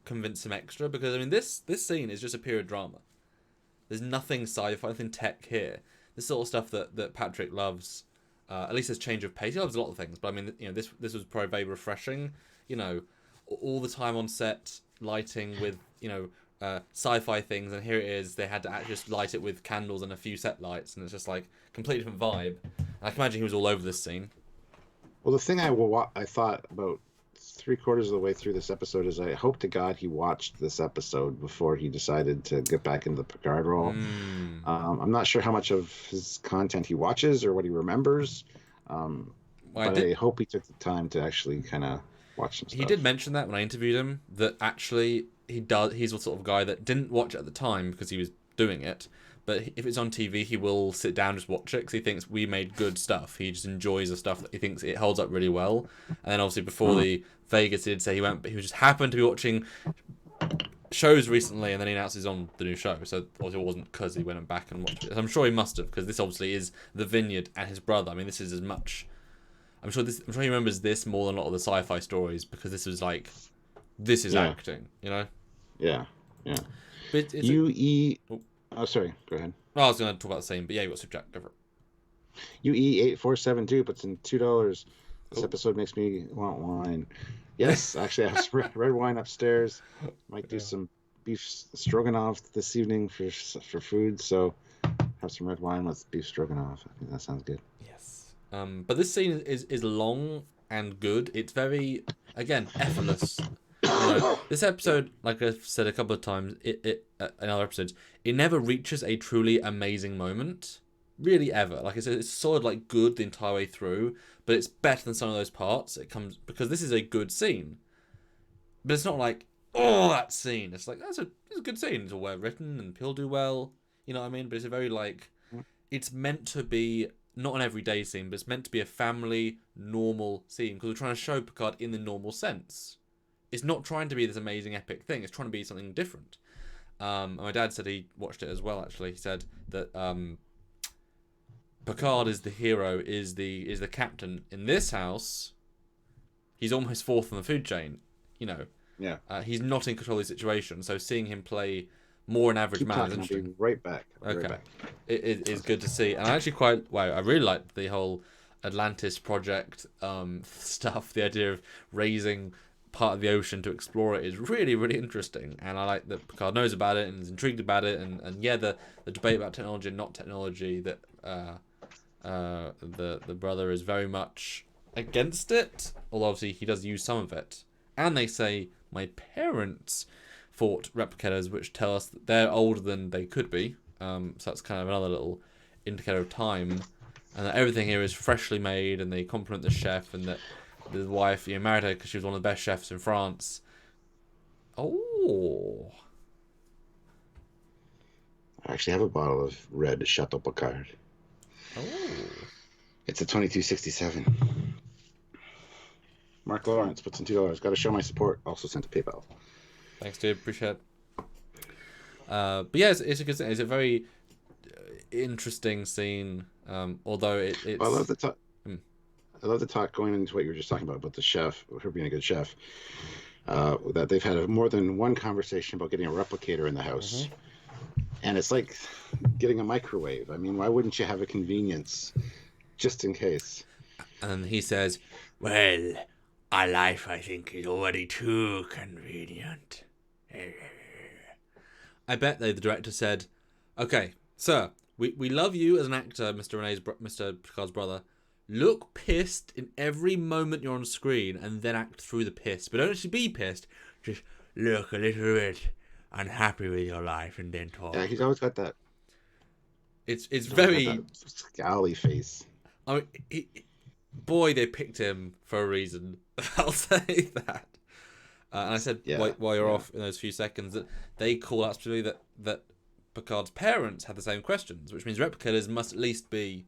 convince him extra, because I mean this scene is just a period drama. There's nothing sci-fi, nothing tech here. This sort of stuff that Patrick loves. At least there's change of pace. He loves a lot of things, but I mean, this was probably very refreshing. All the time on set, lighting with sci-fi things, and here it is. They had to actually just light it with candles and a few set lights, and it's just like completely different vibe. And I can imagine he was all over this scene. Well, the thing I thought about 3/4 of the way through this episode is I hope to God he watched this episode before he decided to get back into the Picard role. I'm not sure how much of his content he watches or what he remembers, but I hope he took the time to actually kind of watch some stuff. He did mention that when I interviewed him, that actually he's the sort of guy that didn't watch it at the time because he was doing it, but if it's on TV, he will sit down and just watch it because he thinks we made good stuff. He just enjoys the stuff that he thinks it holds up really well. And then obviously before the Vegas, he did say he just happened to be watching shows recently, and then he announced he's on the new show. So obviously it wasn't because he went back and watched it. So I'm sure he must have, because this obviously is the Vineyard and his brother. I mean, this is as much. I'm sure he remembers this more than a lot of the sci-fi stories, because this was like, this is acting, Yeah. But Oh, sorry. Go ahead. Well, I was going to talk about the same, but yeah, you got Subject. Go for it. UE8472 puts in $2. This episode makes me want wine. Yes, actually, I have some red wine upstairs. Might do some beef stroganoff this evening for food. So have some red wine with beef stroganoff. I think that sounds good. Yes. But this scene is long and good. It's very, again, effortless. This episode, like I've said a couple of times in other episodes, it never reaches a truly amazing moment, really ever. Like it's solid, like good the entire way through, but it's better than some of those parts. It comes because this is a good scene, but it's not like that scene. It's like it's a good scene. It's all well written and people do well. You know what I mean? But it's a very it's meant to be not an everyday scene, but it's meant to be a family normal scene, because we're trying to show Picard in the normal sense. It's not trying to be this amazing epic thing. It's trying to be something different. My dad said he watched it as well. Actually, he said that Picard is the hero, is the captain in this house. He's almost fourth on the food chain. Yeah. He's not in control of the situation. So seeing him play more an average man is interesting. I'll be right back. It is good to see, and I actually I really liked the whole Atlantis project stuff. The idea of raising part of the ocean to explore it is really, really interesting, and I like that Picard knows about it and is intrigued about it, and the debate about technology and not technology, that the brother is very much against it, although obviously he does use some of it. And they say my parents fought replicators, which tell us that they're older than they could be, so that's kind of another little indicator of time, and that everything here is freshly made, and they compliment the chef, and that the wife, married her because she was one of the best chefs in France. Oh. I actually have a bottle of red Chateau Picard. Oh. It's a 2267. Mark Lawrence puts in $2. Got to show my support. Also sent to PayPal. Thanks, dude. Appreciate it. But yeah, it's a good scene. It's a very interesting scene. Although it's. Well, I love the talk. Mm. I love the talk going into what you were just talking about the chef, her being a good chef. That they've had more than one conversation about getting a replicator in the house, and it's like getting a microwave. I mean, why wouldn't you have a convenience just in case? And then he says, "Well, our life, I think, is already too convenient." I bet the director said, "Okay, sir, we love you as an actor, Mr. Picard's brother. Look pissed in every moment you're on screen, and then act through the piss. But don't actually be pissed. Just look a little bit unhappy with your life, and then talk." Yeah, he's always got that. It's He's very got that scowly face. I mean, boy, they picked him for a reason. I'll say that. And I said, while you're off in those few seconds, that they call out specifically that Picard's parents had the same questions, which means replicators must at least be,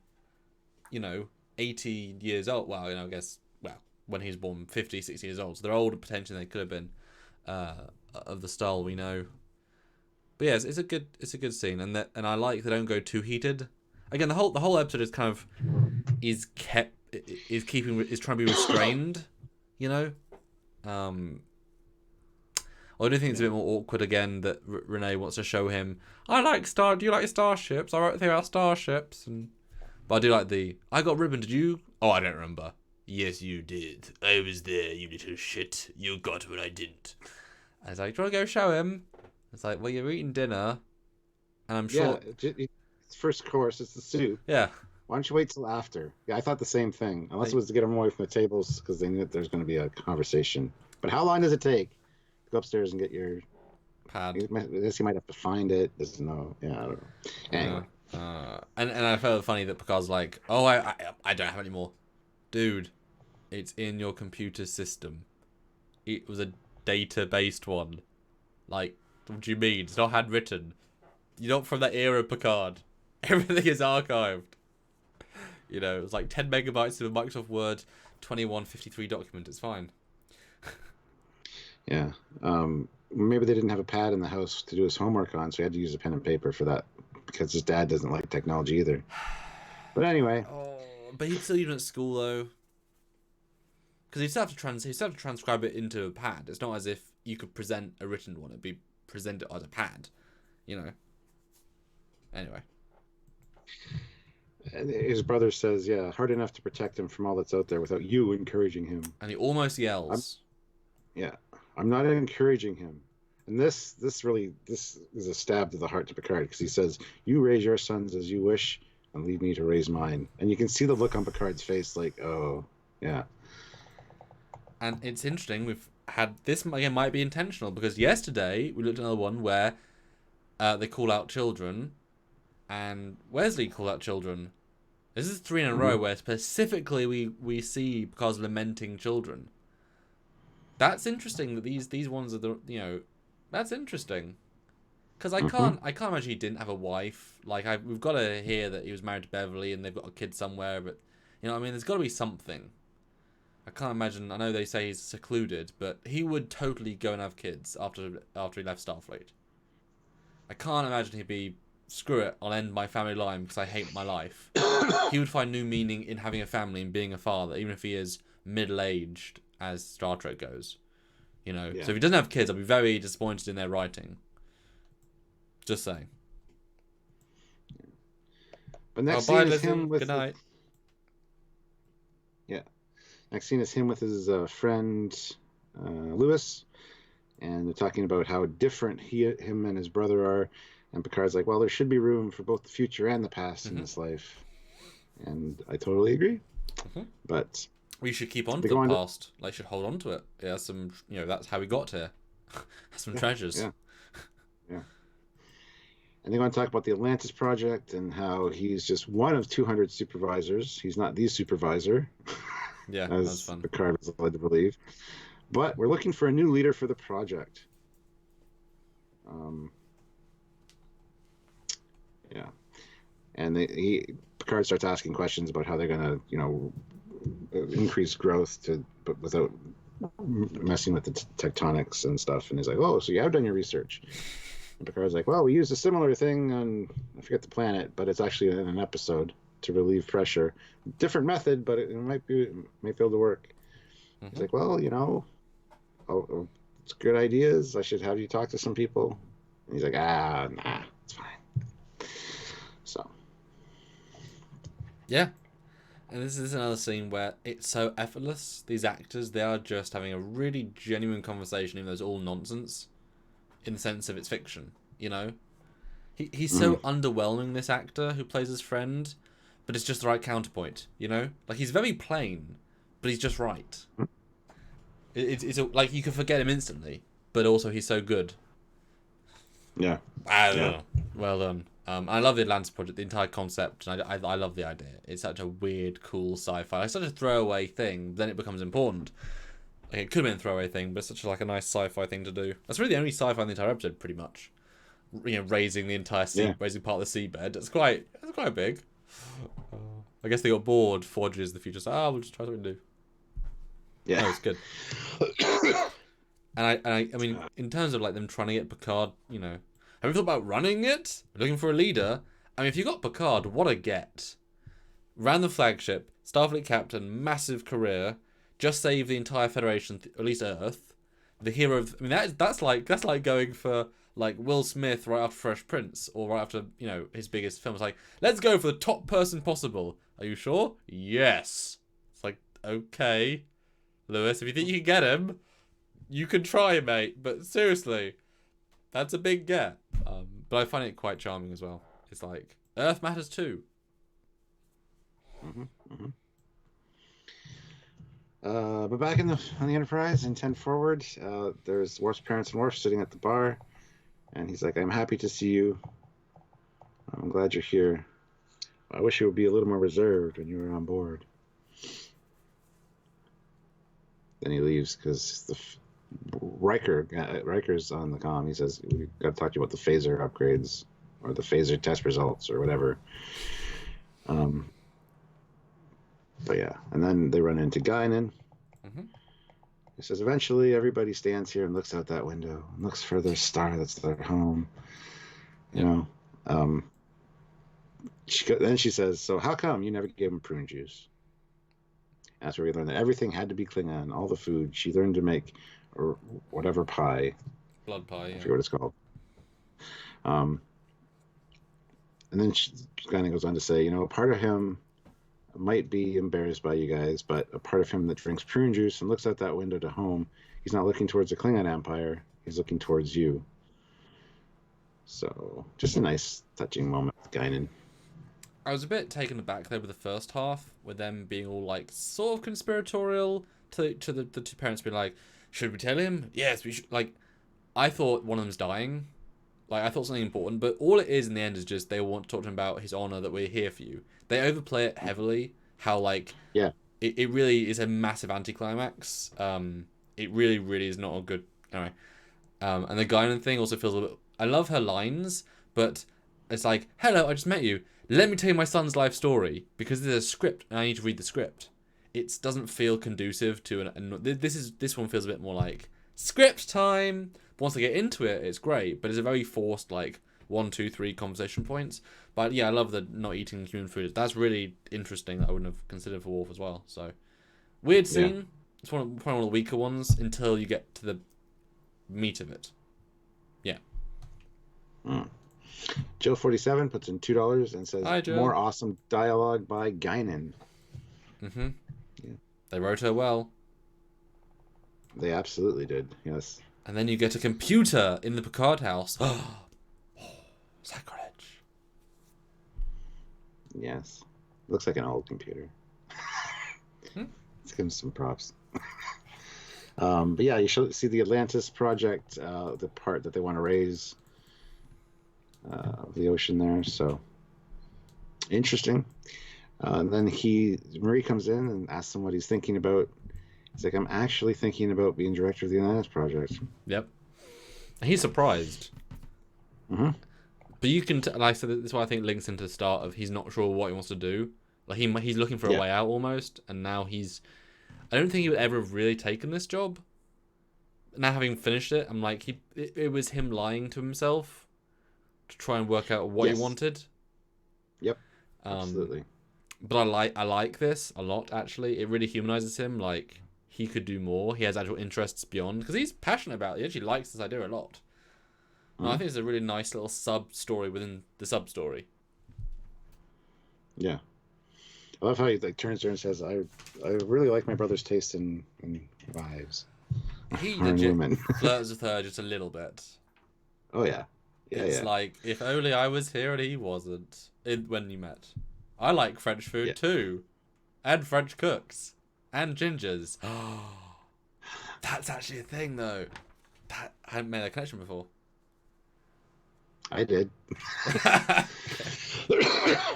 80 years old. Well, I guess, when he was born, 50, 60 years old. So they're older potentially than they could have been of the style we know. But yeah, it's a good scene, and I like they don't go too heated. Again, the whole episode is kind of is trying to be restrained, I do think it's a bit more awkward again that Renee wants to show him. Do you like starships? I wrote a thing about starships, but I do like I got ribbon. Did you? Oh, I don't remember. Yes, you did. I was there, you little shit. You got what I didn't. I was like, do you want to go show him? It's like, well, you're eating dinner, and I'm sure. Yeah, it's first course. It's the soup. Yeah. Why don't you wait till after? Yeah, I thought the same thing. Unless it was to get them away from the tables because they knew that there's going to be a conversation. But how long does it take to go upstairs and get your pad? I guess you might have to find it. There's no. Yeah, I don't know. Anyway. And I felt funny that Picard's like, oh, I don't have any more. Dude, it's in your computer system. It was a data-based one. Like, what do you mean? It's not handwritten. You're not from that era, Picard. Everything is archived. It was like 10 megabytes of a Microsoft Word 2153 document. It's fine. Yeah. Maybe they didn't have a pad in the house to do his homework on, so he had to use a pen and paper for that because his dad doesn't like technology either. But anyway. Oh, but he'd still use it at school though. Because he'd still have to transcribe it into a pad. It's not as if you could present a written one. It'd be presented as a pad. Anyway. And his brother says, yeah, hard enough to protect him from all that's out there without you encouraging him. And he almost yells. I'm not encouraging him. And this is a stab to the heart to Picard because he says, you raise your sons as you wish and leave me to raise mine. And you can see the look on Picard's face like, oh, yeah. And it's interesting, we've had this, again, might be intentional because yesterday we looked at another one where they call out children and Wesley called out children. This is 3 in a row where specifically we see Picard's lamenting children. That's interesting that these ones are that's interesting. Because I can't imagine he didn't have a wife. Like we've got to hear that he was married to Beverly and they've got a kid somewhere, but there's got to be something. I can't imagine. I know they say he's secluded, but he would totally go and have kids after he left Starfleet. I can't imagine he'd be, screw it, I'll end my family line because I hate my life. He would find new meaning in having a family and being a father, even if he is middle-aged as Star Trek goes. Yeah. So if he doesn't have kids, I'll be very disappointed in their writing. Just saying. But next scene is Lizzie. him with Good night. Next scene is him with his friend Lewis, and they're talking about how different him and his brother are. And Picard's like, well, there should be room for both the future and the past in this life. And I totally agree. But we should keep on to the past. Like, should hold on to it. Yeah, that's how we got here. Some treasures. Yeah. And they want to talk about the Atlantis project and how he's just one of 200 supervisors. He's not the supervisor. Yeah, as that's fun. Picard was led to believe. But we're looking for a new leader for the project. Yeah. And Picard starts asking questions about how they're going to, increase growth but without messing with the tectonics and stuff. And he's like, "Oh, so you have done your research?" And Picard's like, "Well, we used a similar thing on, I forget the planet, but it's actually in an episode to relieve pressure. Different method, but it might be able to work." Mm-hmm. He's like, "Well, it's good ideas. I should have you talk to some people." And he's like, "Nah, it's fine." So. Yeah. And this is another scene where it's so effortless. These actors, they are just having a really genuine conversation, even though it's all nonsense, in the sense of it's fiction, you know? He's so underwhelming, this actor who plays his friend, but it's just the right counterpoint, you know? Like, he's very plain, but he's just right. Like, you can forget him instantly, but also he's so good. Yeah. I don't know. Well done. I love the Atlantis project, the entire concept, and I love the idea. It's such a weird, cool sci-fi. It's such a throwaway thing, then it becomes important. Like, it could have been a throwaway thing, but it's such like a nice sci-fi thing to do. That's really the only sci-fi in the entire episode, pretty much. Raising the entire raising part of the seabed. It's quite big. I guess they got bored 400 years in the future, so we'll just try something new. Yeah. No, it's good. And I mean, in terms of like them trying to get Picard, have you thought about running it? Looking for a leader? I mean, if you got Picard, what a get. Ran the flagship, Starfleet captain, massive career, just saved the entire Federation, at least Earth. The hero of, I mean, that's like going for like Will Smith right after Fresh Prince, or right after, his biggest film. It's like, let's go for the top person possible. Are you sure? Yes. It's like, okay, Lewis, if you think you can get him, you can try, mate. But seriously, that's a big get. But I find it quite charming as well. It's like, Earth matters too. But back on the Enterprise in 10 forward, there's Worf's parents and Worf sitting at the bar, and he's like, "I'm happy to see you. I'm glad you're here. I wish you would be a little more reserved when you were on board." Then he leaves because Riker's on the comm. He says, "We've got to talk to you about the phaser upgrades or the phaser test results or whatever." But yeah, and then they run into Guinan. He says, "Eventually, everybody stands here and looks out that window and looks for their star that's their home." Then she says, "So how come you never gave him prune juice?" And that's where we learn that everything had to be Klingon. All the food she learned to make, or whatever pie, blood pie. I forget what it's called. And then Guinan goes on to say, part of him might be embarrassed by you guys, but a part of him that drinks prune juice and looks out that window to home, he's not looking towards the Klingon Empire, he's looking towards you. So, just a nice, touching moment with Guinan. I was a bit taken aback though with the first half, with them being all like sort of conspiratorial to the two parents being like, "Should we tell him? Yes, we should." Like, I thought one of them's dying. Like, I thought something important, but all it is in the end is just they want to talk to him about his honor, that we're here for you. They overplay it heavily. How like it really is a massive anticlimax. It really, really is not a good. Anyway, and the Guinan thing also feels a little bit. I love her lines, but it's like, "Hello, I just met you. Let me tell you my son's life story," because there's a script and I need to read the script. It doesn't feel conducive to this one feels a bit more like script time. Once I get into it, it's great, but it's a very forced, like, 1, 2, 3 conversation points. But yeah, I love the not eating human food. That's really interesting that I wouldn't have considered for Worf as well. So, weird scene. Yeah. It's probably one of the weaker ones until you get to the meat of it. Yeah. Joe47 puts in $2 and says, "Hi, Joe. More awesome dialogue by Guinan." Yeah. They wrote her well. They absolutely did, yes. And then you get a computer in the Picard house. Oh, sacrilege. Yes. Looks like an old computer. Let's give him some props. But yeah, you should see the Atlantis project, the part that they want to raise of the ocean there. So interesting. And then Marie comes in and asks him what he's thinking about. He's like, "I'm actually thinking about being director of the Atlantis project." Yep. And he's surprised. But you can, like I said, that's why I think it links into the start of he's not sure what he wants to do. Like he's looking for a way out almost, and now he's. I don't think he would ever have really taken this job. Now having finished it, I'm like, it was him lying to himself to try and work out what he Yes. wanted. Yep. Absolutely. But I like this a lot, actually. It really humanizes him. Like, he could do more. He has actual interests beyond, because he's passionate about it. He actually likes this idea a lot. And I think it's a really nice little sub-story within the sub-story. Yeah. I love how he like turns there and says, I really like my brother's taste in wives. He Or in legit women. flirts with her just a little bit. Oh, yeah. Yeah, It's like, if only I was here and he wasn't. When you met. I like French food too. And French cooks. And gingers. That's actually a thing, though. I hadn't made that connection before. I did. I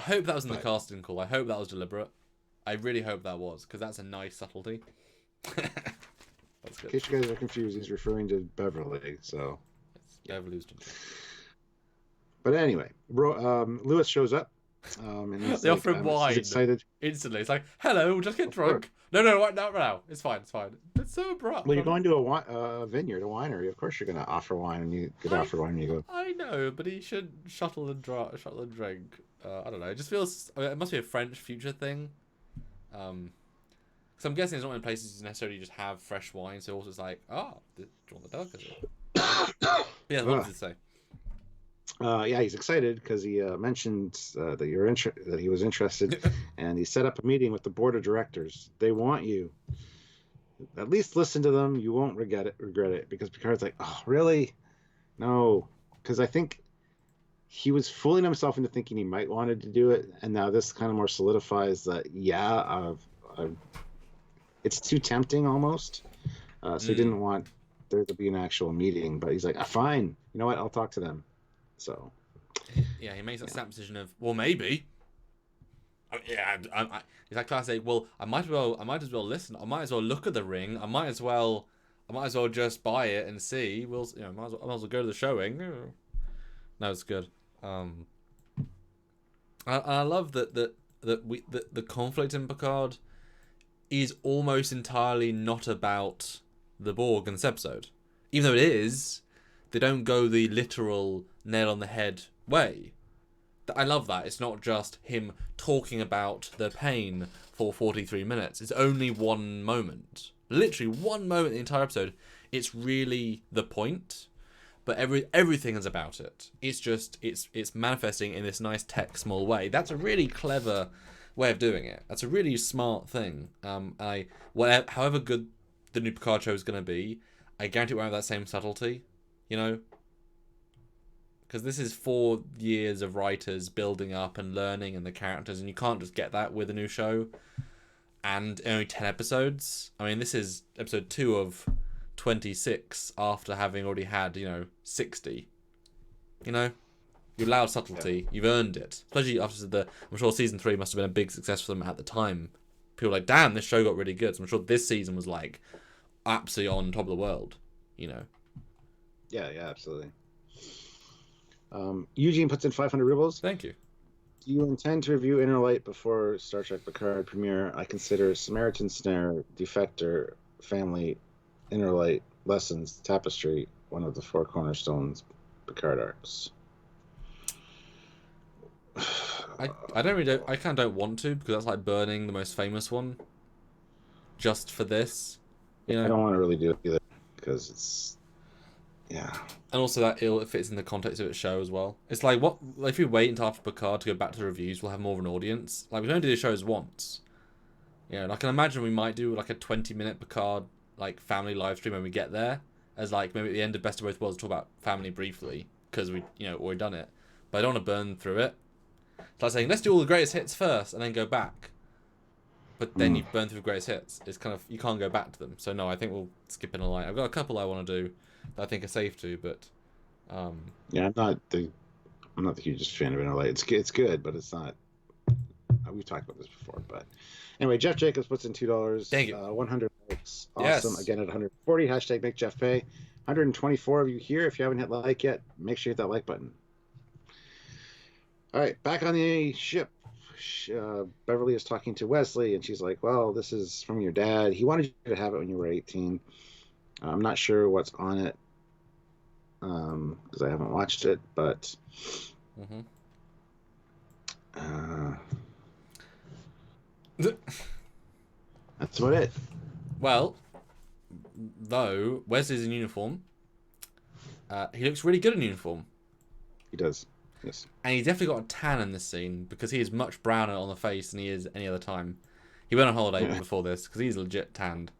hope that was in the casting call. I hope that was deliberate. I really hope that was, because that's a nice subtlety. That's good. In case you guys are confused, he's referring to Beverly, so... It's Beverly's ginger. But anyway, Lewis shows up. And he's They offer him wine. He's excited. Instantly. It's like, hello, we'll just get drunk. No, right now. It's fine. It's so abrupt. Well, you're going to a vineyard, a winery. Of course you're going to offer wine when you get offered wine when you go. I know, but he should shuttle and drink. I don't know. It just feels... I mean, it must be a French future thing. So I'm guessing it's not in places you necessarily just have fresh wine. So also it's like, do you want the delicacy? Yeah, what does it say? Yeah, he's excited because he mentioned that he was interested, and he set up a meeting with the board of directors. They want you. At least listen to them. You won't regret it. Because Picard's like, oh, really? No, because I think he was fooling himself into thinking he might wanted to do it, and now this kind of more solidifies that. Yeah, it's too tempting almost. So he didn't want there to be an actual meeting, but he's like, fine. You know what? I'll talk to them. So, yeah, he makes that snap decision of, well, maybe. It's that classic. Well, I might as well listen. I might as well look at the ring. I might as well just buy it and see. Might as well go to the showing. No, it's good. I love that the conflict in Picard is almost entirely not about the Borg in this episode, even though it is. They don't go the literal nail on the head way. I love that. It's not just him talking about the pain for 43 minutes. It's only one moment. Literally one moment in the entire episode. It's really the point. But everything is about it. It's just, it's manifesting in this nice tech small way. That's a really clever way of doing it. That's a really smart thing. However good the new Picard show is going to be, I guarantee it won't have that same subtlety. You know, because this is 4 years of writers building up and learning and the characters, and you can't just get that with a new show and only 10 episodes. I mean, this is episode 2 of 26 after having already had 60. You've allowed subtlety. You've earned it, especially after I'm sure season 3 must have been a big success for them at the time. People were like, damn, this show got really good. So I'm sure this season was like absolutely on top of the world. Yeah, absolutely. Eugene puts in 500 rubles. Thank you. Do you intend to review Inner Light before Star Trek Picard premiere? I consider Samaritan Snare, Defector, Family, Inner Light, Lessons, Tapestry one of the 4 cornerstones Picard arcs. I don't really. I kind of don't want to, because that's like burning the most famous one. Just for this, I don't want to really do it either, because it's. Yeah. And also that it fits in the context of its show as well. It's like, what if we wait until after Picard to go back to the reviews, we'll have more of an audience. Like, we don't do the shows once. I can imagine we might do like a 20-minute Picard like family live stream when we get there, as like maybe at the end of Best of Both Worlds talk about family briefly, because we already done it. But I don't want to burn through it. It's like saying, let's do all the greatest hits first and then go back. But then you've burned through the greatest hits. It's kind of, you can't go back to them. So no, I think we'll skip in a line. I've got a couple I want to do that I think are safe to, but yeah, I'm not the hugest fan of Inner Light. It's good, but it's not. We've talked about this before, but anyway, Jeff Jacobs puts in $2. Thank you. 100 likes. Awesome. Yes. Again at 140. Hashtag make Jeff pay. 124 of you here. If you haven't hit like yet, make sure you hit that like button. All right, back on the ship. Beverly is talking to Wesley, and she's like, "Well, this is from your dad. He wanted you to have it when you were 18. I'm not sure what's on it because I haven't watched it, but that's about it." Well, though Wesley's in uniform, he looks really good in uniform. He does, yes. And he's definitely got a tan in this scene because he is much browner on the face than he is any other time. He went on holiday before this because he's legit tanned.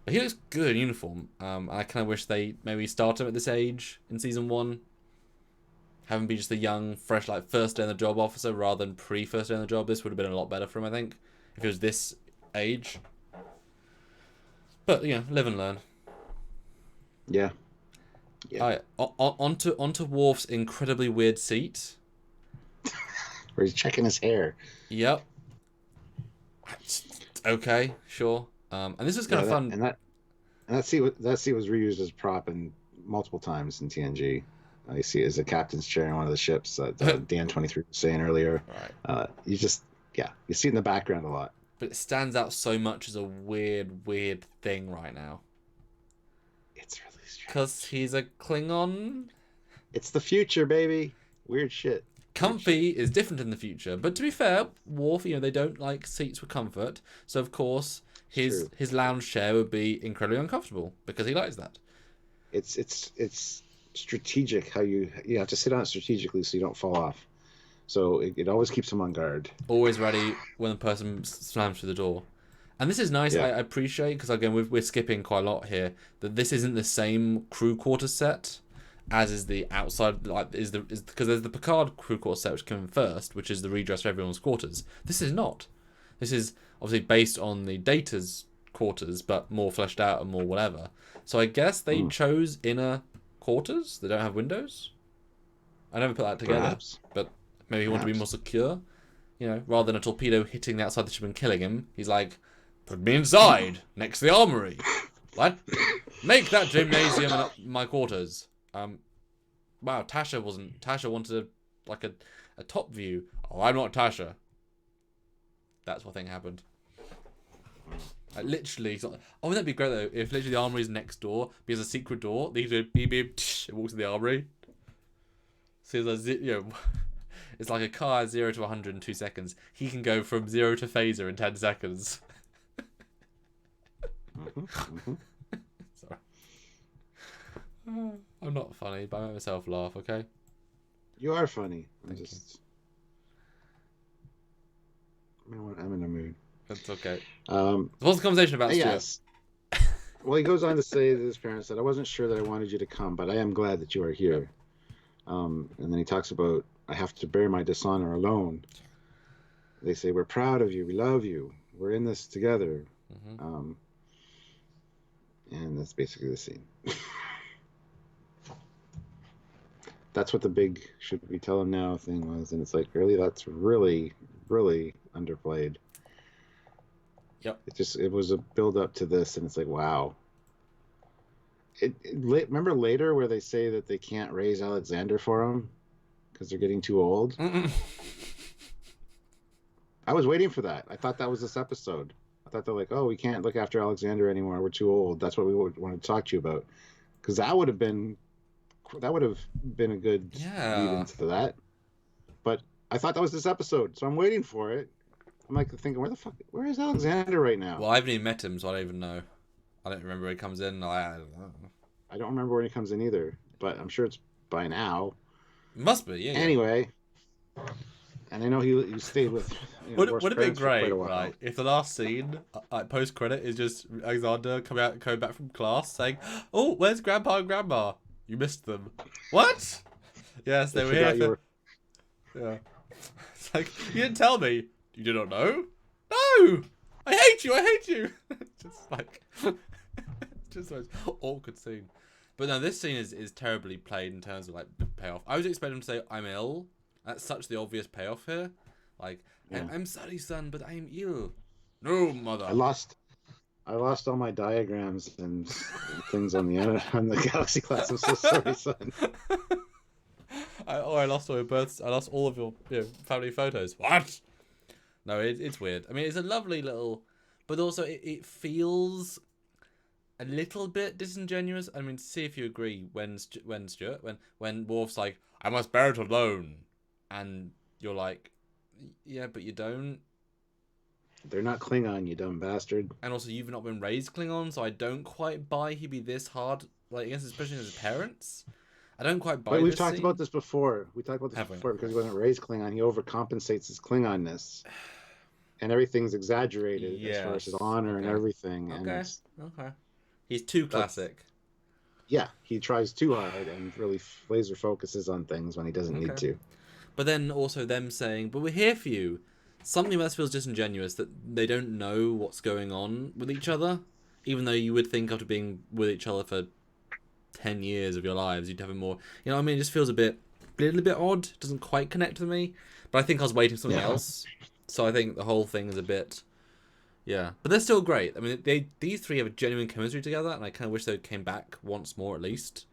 But he looks good in uniform. I kind of wish they maybe start him at this age in season 1. Have him be just a young, fresh, like first day on the job officer rather than pre-first day on the job. This would have been a lot better for him, I think, if it was this age. But live and learn. Yeah. Yeah. Onto Worf's incredibly weird seat. Where he's checking his hair. Yep. Okay, sure. And this is kind of fun. That seat was reused as prop in multiple times in TNG. You see it as a captain's chair on one of the ships that Dan 23 was saying earlier. Right. You see it in the background a lot. But it stands out so much as a weird thing right now. It's really strange. Because he's a Klingon. It's the future, baby. Weird shit. Comfy is different in the future. But to be fair, Worf, they don't like seats with comfort. So, of course, his lounge chair would be incredibly uncomfortable because he likes that. It's strategic how you have to sit on it strategically so you don't fall off. So it always keeps him on guard. Always ready when the person slams through the door. And this is nice. Yeah. I appreciate, because again, we're skipping quite a lot here, that this isn't the same crew quarters set as is the outside, because there's the Picard crew quarters set which came in first, which is the redress for everyone's quarters. This is not. This is obviously based on the Data's quarters, but more fleshed out and more whatever. So I guess they chose inner quarters that don't have windows. I never put that together. Perhaps. But maybe he wanted to be more secure. Rather than a torpedo hitting the outside the ship and killing him, he's like, put me inside, next to the armory. What? Make that gymnasium my quarters. Wow, Tasha wanted a top view. Oh, I'm not Tasha. That's what thing happened. Literally, it's not, wouldn't that be great though, if literally the armory's next door, because a secret door, they do beep beep, it walks to the armory. So it's like a car 0 to 100 in 2 seconds. He can go from 0 to phaser in 10 seconds. Sorry. I'm not funny, but I make myself laugh, okay? You are funny. I'm in a mood. That's okay. What's the conversation about, Stuart? Yes. Well, he goes on to say to his parents that I wasn't sure that I wanted you to come, but I am glad that you are here. And then he talks about, I have to bear my dishonor alone. They say, we're proud of you. We love you. We're in this together. And that's basically the scene. That's what the big should we tell him now thing was. And it's like, really, that's really, really underplayed. Yep. It was a build up to this, and it's like, wow. Remember later where they say that they can't raise Alexander for him because they're getting too old? I was waiting for that. I thought that was this episode. I thought they're like, oh, we can't look after Alexander anymore. We're too old. That's what we wanted to talk to you about. Because that would have been a good lead into that. But I thought that was this episode, so I'm waiting for it. I'm like thinking, where is Alexander right now? Well, I haven't even met him, so I don't even know. I don't remember where he comes in. I don't know. I don't remember when he comes in either, but I'm sure it's by now. It must be, yeah. Anyway, and I know he stayed with. Would it be great, right? If the last scene, post credit, is just Alexander coming back from class saying, "Oh, where's Grandpa and Grandma? You missed them." What? Yes, they were here. Yeah. It's like, you didn't tell me. You did not know? No! I hate you! Just like, just the most awkward scene. But no, this scene is terribly played in terms of like the payoff. I was expecting him to say, I'm ill. That's such the obvious payoff here. Like, I'm sorry, son, but I'm ill. No, mother. I lost all my diagrams and things on the Galaxy class. I'm so sorry, son. I lost all your births. I lost all of your family photos. What? No, it's weird. I mean, it's a lovely little, but also it feels a little bit disingenuous. I mean, see if you agree. When Stuart, when Worf's like, "I must bear it alone," and you're like, "Yeah, but you don't." They're not Klingon, you dumb bastard. And also, you've not been raised Klingon, so I don't quite buy he'd be this hard, like against, especially his parents. I don't quite buy. But we've this talked scene. about this before. We talked about this Have we? before because he wasn't raised Klingon. He overcompensates his Klingonness, and everything's exaggerated as far as his Yes. honor and Okay. everything. And Okay. it's, Okay. He's too classic. yeah, he tries too hard and really laser focuses on things when he doesn't need to. But then also them saying, "But we're here for you." Something about this feels disingenuous that they don't know what's going on with each other, even though you would think after being with each other for 10 years of your lives, you'd have a more, you know what I mean? It just feels a little bit odd. Doesn't quite connect with me. But I think I was waiting for something else. So I think the whole thing is a bit, yeah. But they're still great. I mean, these three have a genuine chemistry together, and I kind of wish they came back once more at least.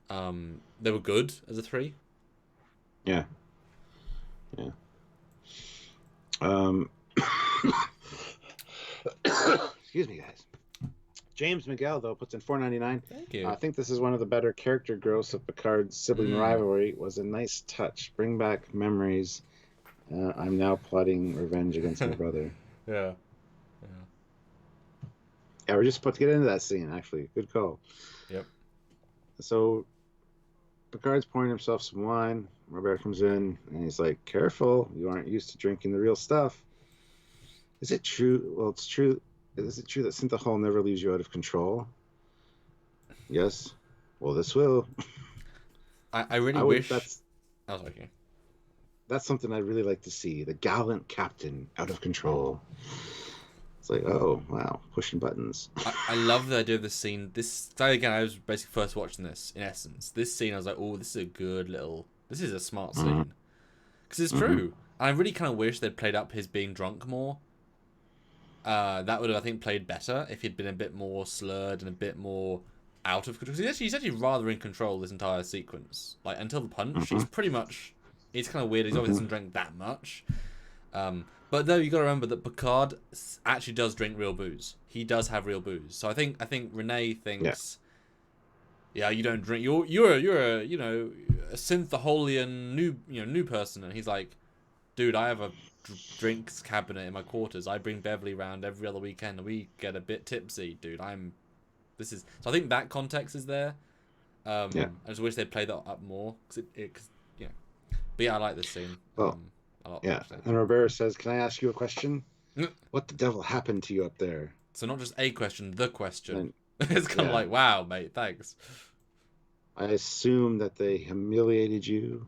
They were good as a three. Yeah. Yeah. Excuse me, guys. James Miguel, though, puts in $4.99. Thank you. I think this is one of the better character growths of Picard's sibling rivalry. Was a nice touch. Bring back memories. I'm now plotting revenge against my brother. Yeah. Yeah, we're just about to get into that scene, actually. Good call. Yep. So, Picard's pouring himself some wine. Robert comes in, and he's like, "Careful, you aren't used to drinking the real stuff." Is it true? Well, it's true. Is it true that synthahol never leaves you out of control? Yes. Well, this will. I really wish... That's okay. That's something I'd really like to see. The gallant captain out of control. It's like, oh, wow, pushing buttons. I love the idea of this scene. Again, I was basically first watching this, in essence. This scene, I was like, oh, this is a good little... This is a smart scene. Because it's true. And I really kind of wish they'd played up his being drunk more. That would have, I think, played better if he'd been a bit more slurred and a bit more out of control. Because he's actually rather in control this entire sequence. Like, until the punch, he's pretty much... It's kind of weird. He's obviously doesn't drink that much. But though, you got to remember that Picard actually does drink real booze. He does have real booze. So I think Renee thinks... Yeah, you don't drink. You're a a synthaholian new person, and he's like, dude, I have a drinks cabinet in my quarters. I bring Beverly round every other weekend, and we get a bit tipsy, dude. So I think that context is there. I just wish they'd play that up more, because But yeah, I like this scene. Well, a lot. Yeah, and Robert says, "Can I ask you a question? What the devil happened to you up there?" So not just a question, the question. It's kind of like, wow, mate, thanks. I assume that they humiliated you,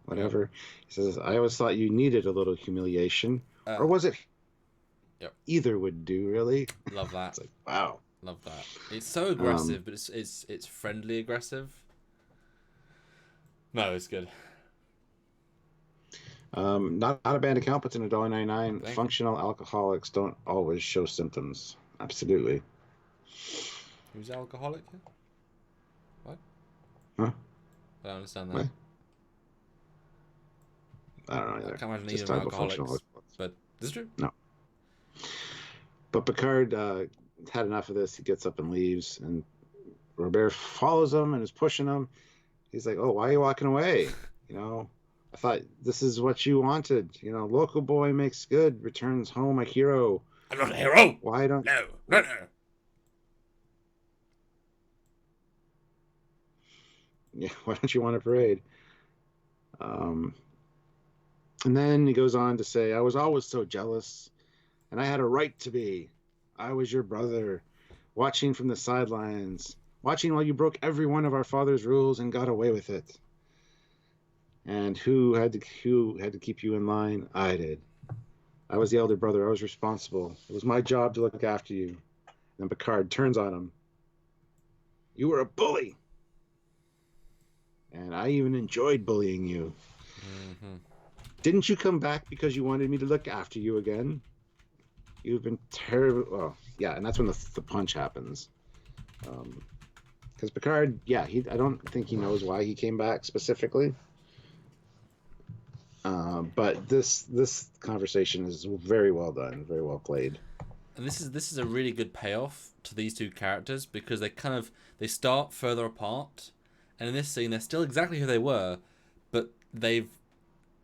whatever. He says, "I always thought you needed a little humiliation." Or was it? Yep. Either would do, really. Love that. It's like, wow. Love that. It's so aggressive, but it's friendly aggressive. No, it's good. Not a band account, but it's in $1.99. Functional alcoholics don't always show symptoms. Absolutely. Who's alcoholic here? What? Huh? I don't understand that. What? I don't know either. I can't imagine Just either alcoholics. But this is true. No. But Picard had enough of this. He gets up and leaves, and Robert follows him and is pushing him. He's like, "Oh, why are you walking away? I thought this is what you wanted. Local boy makes good, returns home a hero." I'm not a hero. Why don't... No. Yeah, why don't you want a parade? And then he goes on to say, "I was always so jealous, and I had a right to be. I was your brother, watching from the sidelines, watching while you broke every one of our father's rules and got away with it. And who had to keep you in line? I did. I was the elder brother. I was responsible. It was my job to look after you." Then Picard turns on him. "You were a bully. And I even enjoyed bullying you. Didn't you come back because you wanted me to look after you again? You've been terrible." Well, yeah, and that's when the punch happens. Because Picard, I don't think he knows why he came back specifically. But this conversation is very well done, very well played. And this is a really good payoff to these two characters because they start further apart, and in this scene they're still exactly who they were, but they've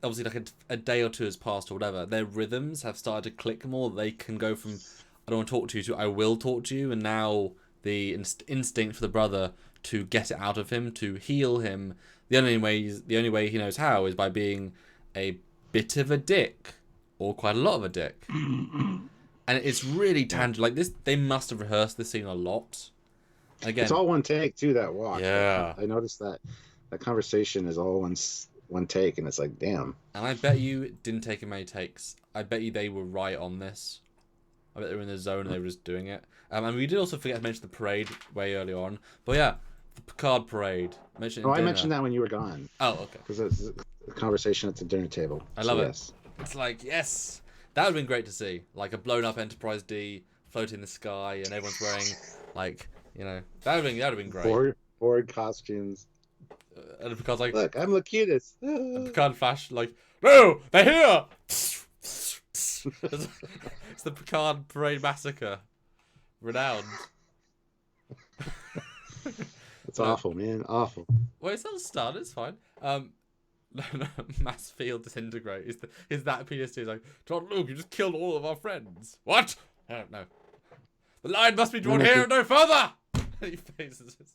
obviously like a day or two has passed or whatever. Their rhythms have started to click more. They can go from I don't want to talk to you to I will talk to you, and now the instinct for the brother to get it out of him, to heal him. The only way he knows how is by being a bit of a dick, or quite a lot of a dick. And it's really tangible. Like this, they must have rehearsed this scene a lot. Again, it's all one take too. That walk. Yeah, I noticed that conversation is all one take, and it's like, damn. And I bet you it didn't take him many takes. I bet you they were right on this. I bet they were in the zone and they were just doing it. And we did also forget to mention the parade way early on. But yeah, the Picard parade. I mentioned that when you were gone. Oh, okay. Because it's a conversation at the dinner table. I love it. Yes. It's like, yes. That would have been great to see. Like a blown up Enterprise D floating in the sky and everyone's wearing, like, that would have been great. Board costumes. And Picard's like, look, I'm Locutus. And Picard flash like, no, they're here. It's the Picard parade massacre. Renowned. It's awful, man. Awful. Well, it's not started. It's fine. No, mass field disintegrate. Is that PS2? He's like, John Luke, you just killed all of our friends. What? I don't know. The line must be drawn here and no further. He faces it.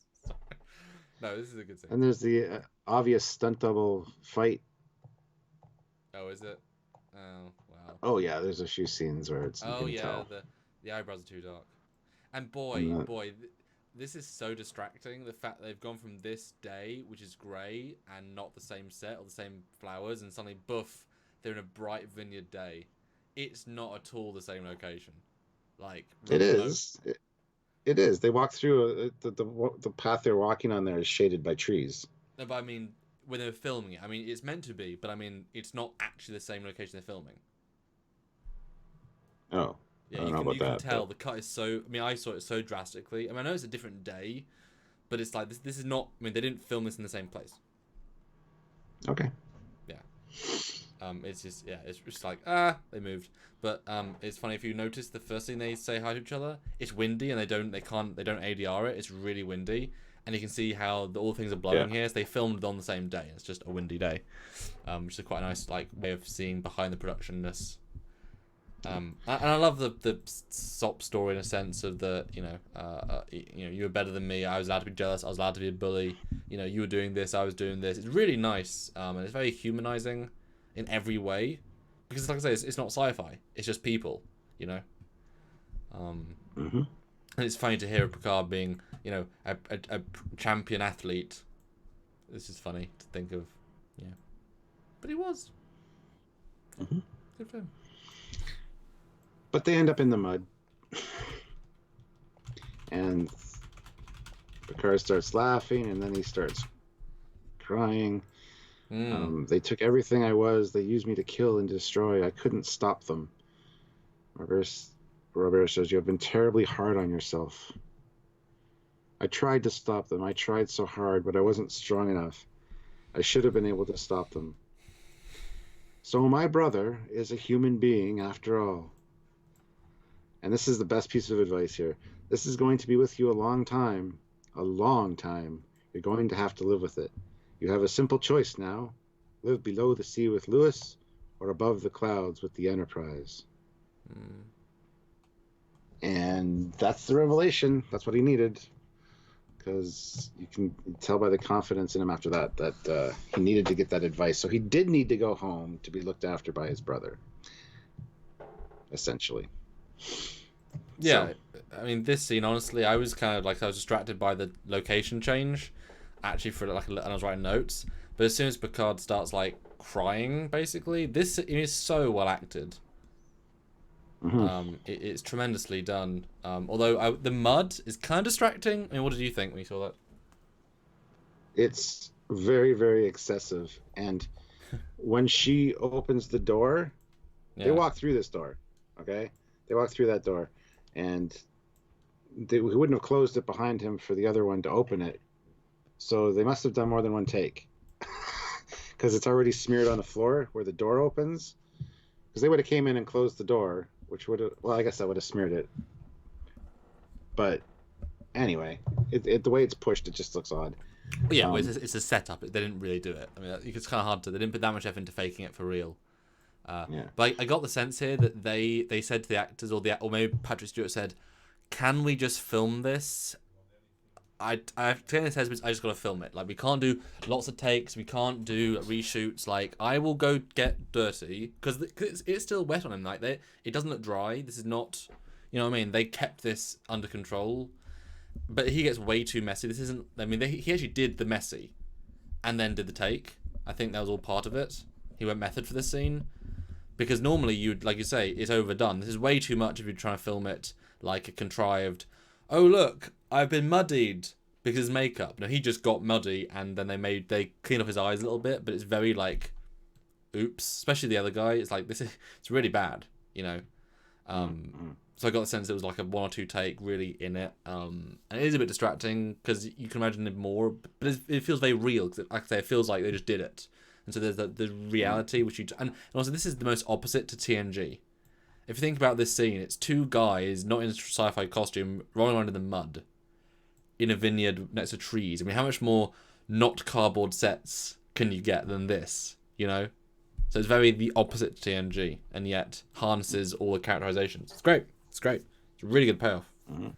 No, this is a good scene. And there's the obvious stunt double fight. Oh, is it? Oh, wow. Oh yeah, there's a few scenes where it's. Oh yeah, the eyebrows are too dark. And boy, this is so distracting. The fact that they've gone from this day, which is grey and not the same set or the same flowers, and suddenly, boof, they're in a bright vineyard day. It's not at all the same location. Like it is. It is. They walk through the path they're walking on there is shaded by trees. No, but I mean, when they were filming it, I mean, it's meant to be, but I mean, it's not actually the same location they're filming. Oh. Yeah, you can tell the cut is so. I mean, I saw it so drastically. I mean, I know it's a different day, but it's like this is not. I mean, they didn't film this in the same place. Okay. Yeah. It's just it's just like they moved. But it's funny if you notice the first thing they say hi to each other. It's windy and they don't ADR it. It's really windy, and you can see how all things are blowing here. So they filmed on the same day. It's just a windy day, which is quite a nice way of seeing behind the productionness. And I love the sob story in a sense of the you were better than me. I was allowed to be jealous. I was allowed to be a bully. You were doing this. I was doing this. It's really nice. And it's very humanizing in every way, because like I say, it's not sci-fi. It's just people. And it's funny to hear Picard being a champion athlete. This is funny to think of. Yeah, but he was. Good for him. But they end up in the mud. And Picard starts laughing, and then he starts crying. They took everything I was. They used me to kill and destroy. I couldn't stop them. Robert says, you have been terribly hard on yourself. I tried to stop them. I tried so hard, but I wasn't strong enough. I should have been able to stop them. So my brother is a human being after all. And this is the best piece of advice here. This is going to be with you a long time. A long time. You're going to have to live with it. You have a simple choice now. Live below the sea with Lewis or above the clouds with the Enterprise. And that's the revelation. That's what he needed. Because you can tell by the confidence in him after that he needed to get that advice. So he did need to go home to be looked after by his brother. Essentially. Yeah, so. I mean, this scene, honestly, I was distracted by the location change, actually, and I was writing notes. But as soon as Picard starts crying, basically, this is so well acted. It's tremendously done. Although the mud is kind of distracting. I mean, what did you think when you saw that? It's very, very excessive. And when she opens the door, they walk through this door. Okay. They walked through that door, and we wouldn't have closed it behind him for the other one to open it. So they must have done more than one take, because it's already smeared on the floor where the door opens. Because they would have came in and closed the door, which would have, well, I guess that would have smeared it. But anyway, the way it's pushed, it just looks odd. Well, yeah, it's a setup. They didn't really do it. I mean, it's kind of hard to. They didn't put that much effort into faking it for real. Yeah. But I got the sense here that they said to the actors, or maybe Patrick Stewart said, "Can we just film this? I just gotta film it. Like, we can't do lots of takes. We can't do reshoots. Like, I will go get dirty because it's still wet on him. Like, it doesn't look dry. This is not, you know what I mean? They kept this under control, but he gets way too messy. This isn't. I mean, he actually did the messy, and then did the take. I think that was all part of it. He went method for this scene, because normally you'd, like you say, it's overdone. This is way too much if you're trying to film it like a contrived. Oh look, I've been muddied because his makeup. No, he just got muddy, and then they cleaned off his eyes a little bit, but it's very like, oops. Especially the other guy. It's like it's really bad, you know. So I got the sense it was like a 1 or 2 take really in it, and it is a bit distracting because you can imagine it more, but it feels very real. Cause like I say, it feels like they just did it, and so there's the reality which and also this is the most opposite to TNG. If you think about this scene, it's 2 guys not in a sci-fi costume rolling around in the mud in a vineyard next to trees. I mean, how much more not cardboard sets can you get than this, you know? So it's very the opposite to TNG, and yet harnesses all the characterizations. It's great. It's great. It's a really good payoff. Mm-hmm.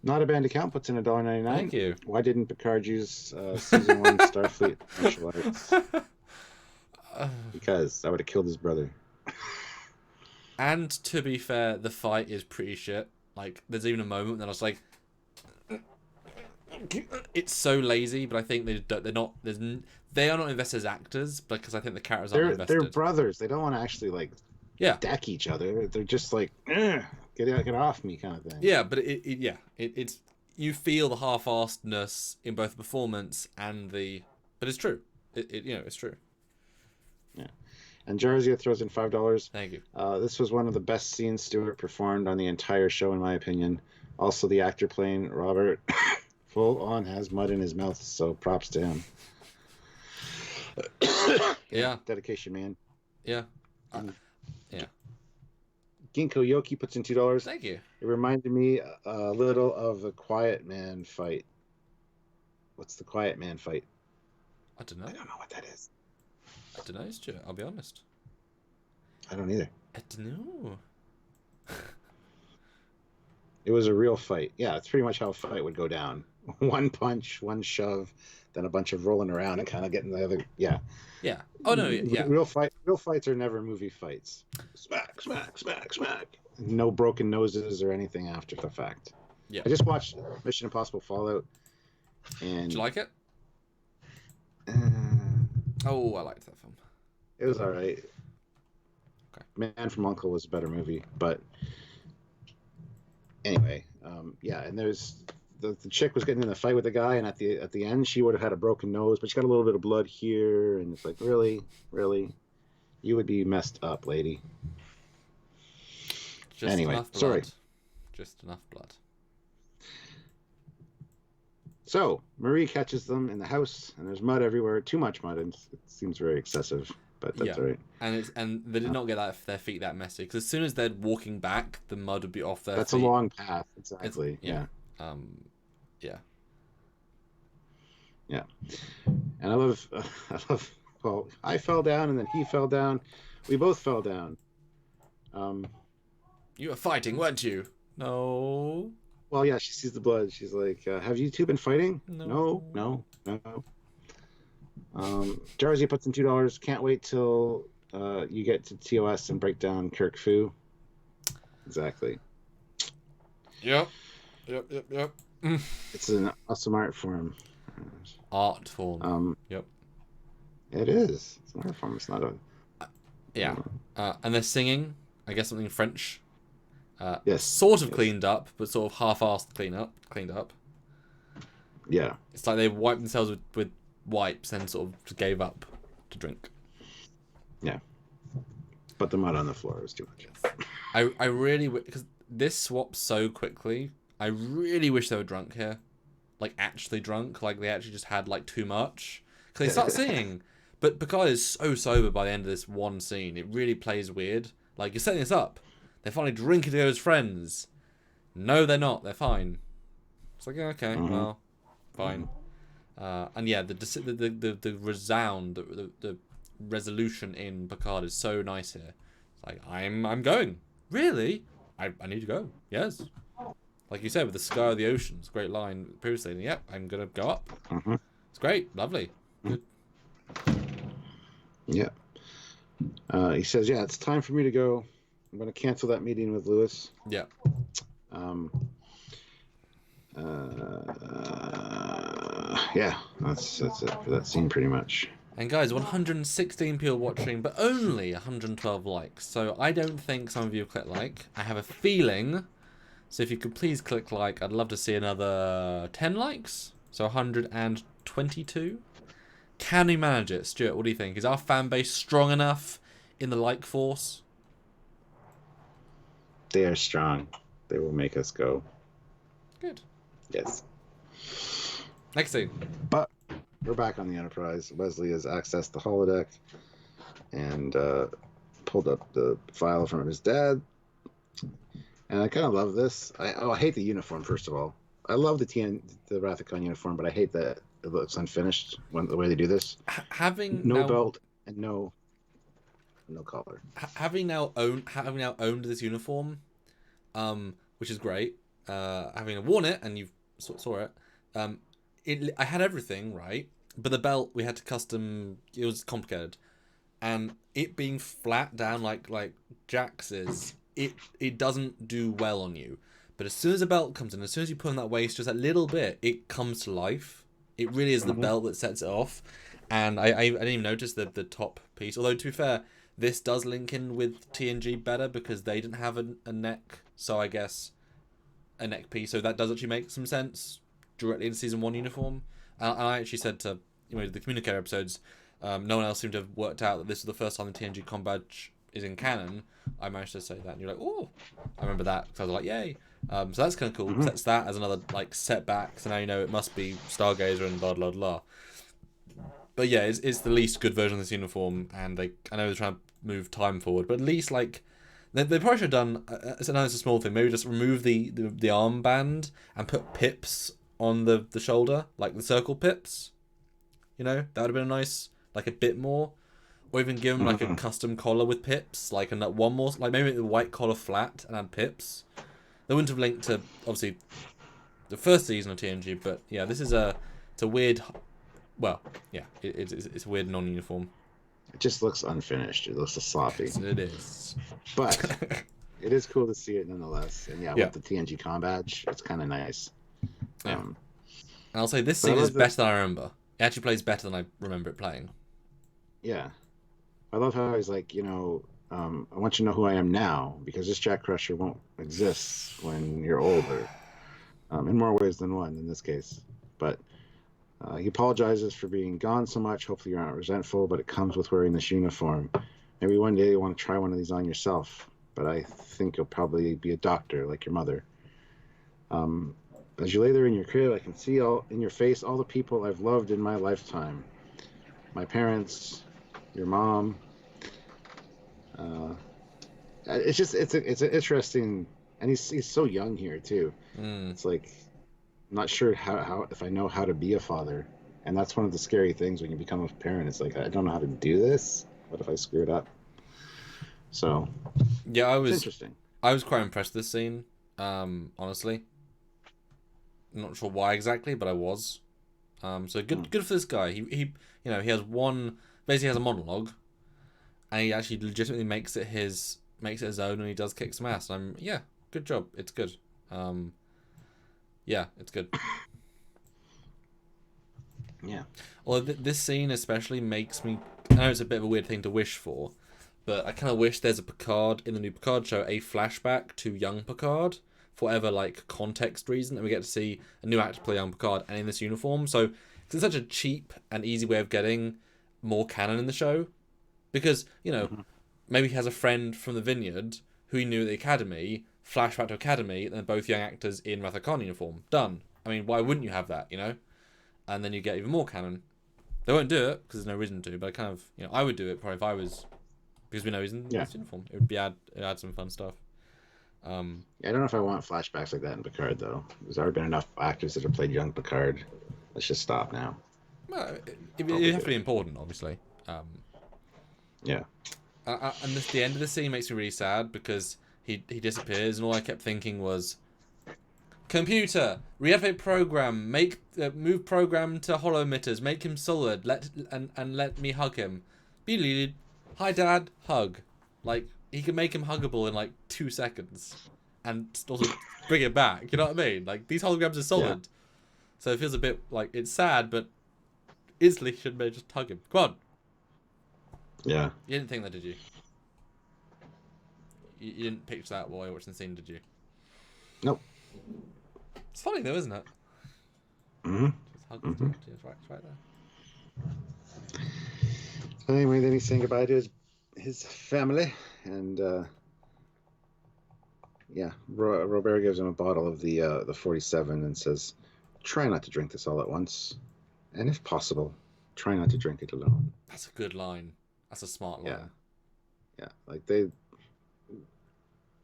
Not a Band Account puts in $1.99. Thank you. Why didn't Picard use season 1 Starfleet martial arts? Because that would have killed his brother. And to be fair, the fight is pretty shit. Like, there's even a moment that I was like, it's so lazy, but I think they're not. They are not invested as actors because I think the characters aren't invested. They're brothers. They don't want to actually like deck each other. They're just like get off me kind of thing. Yeah, but it's you feel the half-assedness in both the performance and but it's true. It's true. Yeah. And Jarzia throws in $5. Thank you. This was one of the best scenes Stewart performed on the entire show, in my opinion. Also, the actor playing Robert full on has mud in his mouth, so props to him. Yeah. Dedication, man. Yeah. Yeah. Ginkgo Yoki puts in $2. Thank you. It reminded me a little of the Quiet Man fight. What's the Quiet Man fight? I don't know. I don't know what that is. I don't know, Stuart. I'll be honest. I don't either. I don't know. It was a real fight. Yeah, it's pretty much how a fight would go down. One punch, one shove, then a bunch of rolling around and kind of getting the other. Yeah. Yeah. Oh no. Yeah. Real fights are never movie fights. Smack, smack, smack, smack. No broken noses or anything after the fact. Yeah. I just watched Mission Impossible Fallout. And did you like it? Oh, I liked that film. It was all right. Okay. Man from U.N.C.L.E. was a better movie, but anyway, yeah. And there's the chick was getting in a fight with the guy, and at the end, she would have had a broken nose, but she got a little bit of blood here, and it's like, really, you would be messed up, lady. Just anyway, enough blood. Sorry. Just enough blood. So Marie catches them in the house, and there's mud everywhere. Too much mud, and it seems very excessive. But that's all right. And they did not get their feet that messy, because as soon as they're walking back, the mud would be off their That's feet. a long path, exactly. Yeah. Yeah. And I love. Well, I fell down, and then he fell down. We both fell down. You were fighting, weren't you? No. Well, yeah, she sees the blood. She's like, have you two been fighting? No. Jarzia puts in $2. Can't wait till you get to TOS and break down Kirk Fu. Exactly. Yep. It's an awesome art form. Art form. Yep. It is. It's an art form. It's not a... Yeah. And they're singing, I guess something French. Yes. Sort of cleaned up, but sort of half-assed cleaned up. Yeah. It's like they wiped themselves with wipes and sort of just gave up to drink. Yeah. But the mud on the floor was too much. I really... Because this swaps so quickly, I really wish they were drunk here. Like, actually drunk. Like, they actually just had, like, too much. because they start singing. But Picard is so sober by the end of this one scene. It really plays weird. Like, you're setting this up. They're finally drinking together as friends. No, they're not. They're fine. It's like, yeah, okay, well, fine. And yeah, the resound, the resolution in Picard is so nice here. It's like, I'm going. Really? I need to go. Yes. Like you said, with the sky of the oceans, great line previously. And, yep, I'm gonna go up. It's great, lovely, good. Yeah. He says, "Yeah, it's time for me to go. I'm gonna cancel that meeting with Lewis." Yeah. Yeah, that's it for that scene pretty much. And guys, 116 people watching, but only 112 likes. So I don't think some of you click like. I have a feeling. So if you could please click like, I'd love to see another 10 likes. So 122. Can we manage it? Stuart, what do you think? Is our fan base strong enough in the like force? They are strong. They will make us go. Good. Yes. Next scene. But we're back on the Enterprise. Wesley has accessed the holodeck and pulled up the file from his dad. And I kind of love this. I hate the uniform, first of all. I love the Rathacon uniform, but I hate that it looks unfinished the way they do this. Having no now, belt and no collar. Having now owned this uniform, which is great. Having worn it and you saw it, I had everything right, but the belt we had to custom. It was complicated, and it being flat down like Jax's, it doesn't do well on you. But as soon as a belt comes in, as soon as you put on that waist just a little bit, it comes to life. It really is the belt that sets it off. And I didn't even notice the top piece. Although, to be fair, this does link in with TNG better because they didn't have a neck. So I guess a neck piece. So that does actually make some sense directly in Season 1 uniform. And I actually said to the Communicator episodes, no one else seemed to have worked out that this is the first time the TNG comm badge is in canon. I managed to say that. And you're like, oh, I remember that. Because I was like, yay. So that's kind of cool. Sets that as another setback. So now you know it must be Stargazer and blah blah blah. But yeah, it's the least good version of this uniform, and I know they're trying to move time forward, but at least they probably should have done. I know it's a small thing. Maybe just remove the armband and put pips on the shoulder, like the circle pips. That would have been nice, like a bit more, or even give them like a custom collar with pips, like and that one more, like maybe the white collar flat and add pips. They wouldn't have linked to, obviously, the first season of TNG, but yeah, this is it's a weird, well, yeah, it's a weird non-uniform. It just looks unfinished. It looks sloppy. Yes, it is. But it is cool to see it nonetheless. And yeah, with the TNG comm badge, it's kind of nice. Yeah. And I'll say this scene is better than I remember. It actually plays better than I remember it playing. Yeah. I love how he's like, I want you to know who I am now, because this Jack Crusher won't exist when you're older. In more ways than one in this case. But he apologizes for being gone so much. Hopefully you're not resentful, but it comes with wearing this uniform. Maybe one day you want to try one of these on yourself, but I think you'll probably be a doctor like your mother. As you lay there in your crib, I can see in your face all the people I've loved in my lifetime. My parents, your mom. It's an interesting, and he's so young here too. It's like, I'm not sure how if I know how to be a father, and that's one of the scary things when you become a parent. It's like, I don't know how to do this. What if I screw it up? So yeah, it's interesting. I was quite impressed with this scene. Honestly, I'm not sure why exactly, but I was. So good for this guy. He has basically has a monologue, and he actually legitimately makes it his own, and he does kick some ass. And good job. It's good. It's good. Yeah. Well, this scene especially makes me. I know it's a bit of a weird thing to wish for, but I kind of wish there's a Picard in the new Picard show, a flashback to young Picard, for whatever context reason, and we get to see a new actor play young Picard and in this uniform. So it's such a cheap and easy way of getting more canon in the show, because maybe he has a friend from the Vineyard who he knew at the Academy. Flashback to Academy, and they're both young actors in Rathacon uniform. Done. I mean, why wouldn't you have that, And then you get even more canon. They won't do it because there's no reason to. But I kind of, I would do it probably if I was, because we know he's in his uniform. It would add some fun stuff. I don't know if I want flashbacks like that in Picard though. There's already been enough actors that have played young Picard. Let's just stop now. Well, it have to be important, obviously. Yeah. And the end of the scene makes me really sad because he disappears, and all I kept thinking was, computer, reactivate program, move program to hollow emitters, make him solid, let me hug him. Be hi dad, hug. Like, he can make him huggable in like 2 seconds, and also bring it back. You know what I mean? Like, these holograms are solid, so it feels a bit like it's sad, but instantly should maybe just hug him. Come on. Yeah. You didn't think that, did you? You didn't picture that while you were watching the scene, did you? Nope. It's funny though, isn't it? Mm-hmm. Just hug it's right there. So anyway, then he's saying goodbye to his family, and Robert gives him a bottle of the 47 and says, "Try not to drink this all at once, and if possible, try not to drink it alone." That's a good line. That's a smart line. Yeah. Like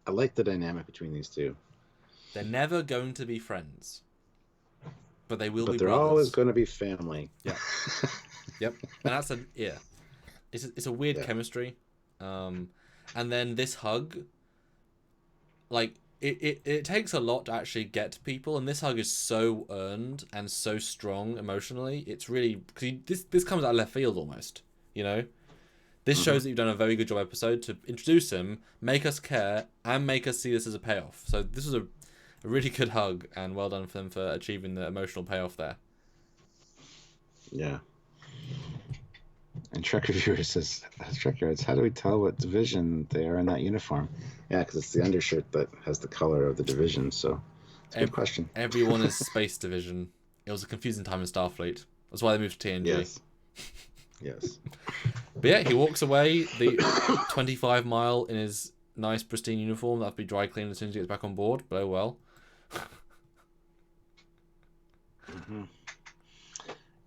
I like the dynamic between these two. They're never going to be friends, but they will be. But they're brothers. always going to be family. Yeah. Yep. And that's it's a weird chemistry, and then this hug, like it takes a lot to actually get to people, and this hug is so earned and so strong emotionally. It's really, because this comes out of left field almost, This shows that you've done a very good job episode to introduce him, make us care, and make us see this as a payoff. So this was a really good hug, and well done for them for achieving the emotional payoff there. Yeah. And Trek Reviewer says, Trekyards, how do we tell what division they are in that uniform? Yeah, because it's the undershirt that has the color of the division, so it's a good question. Everyone is Space Division. It was a confusing time in Starfleet. That's why they moved to TNG. Yes. But yeah, he walks away the 25-mile in his nice, pristine uniform. That'll be dry cleaned as soon as he gets back on board, but oh well. Mm-hmm.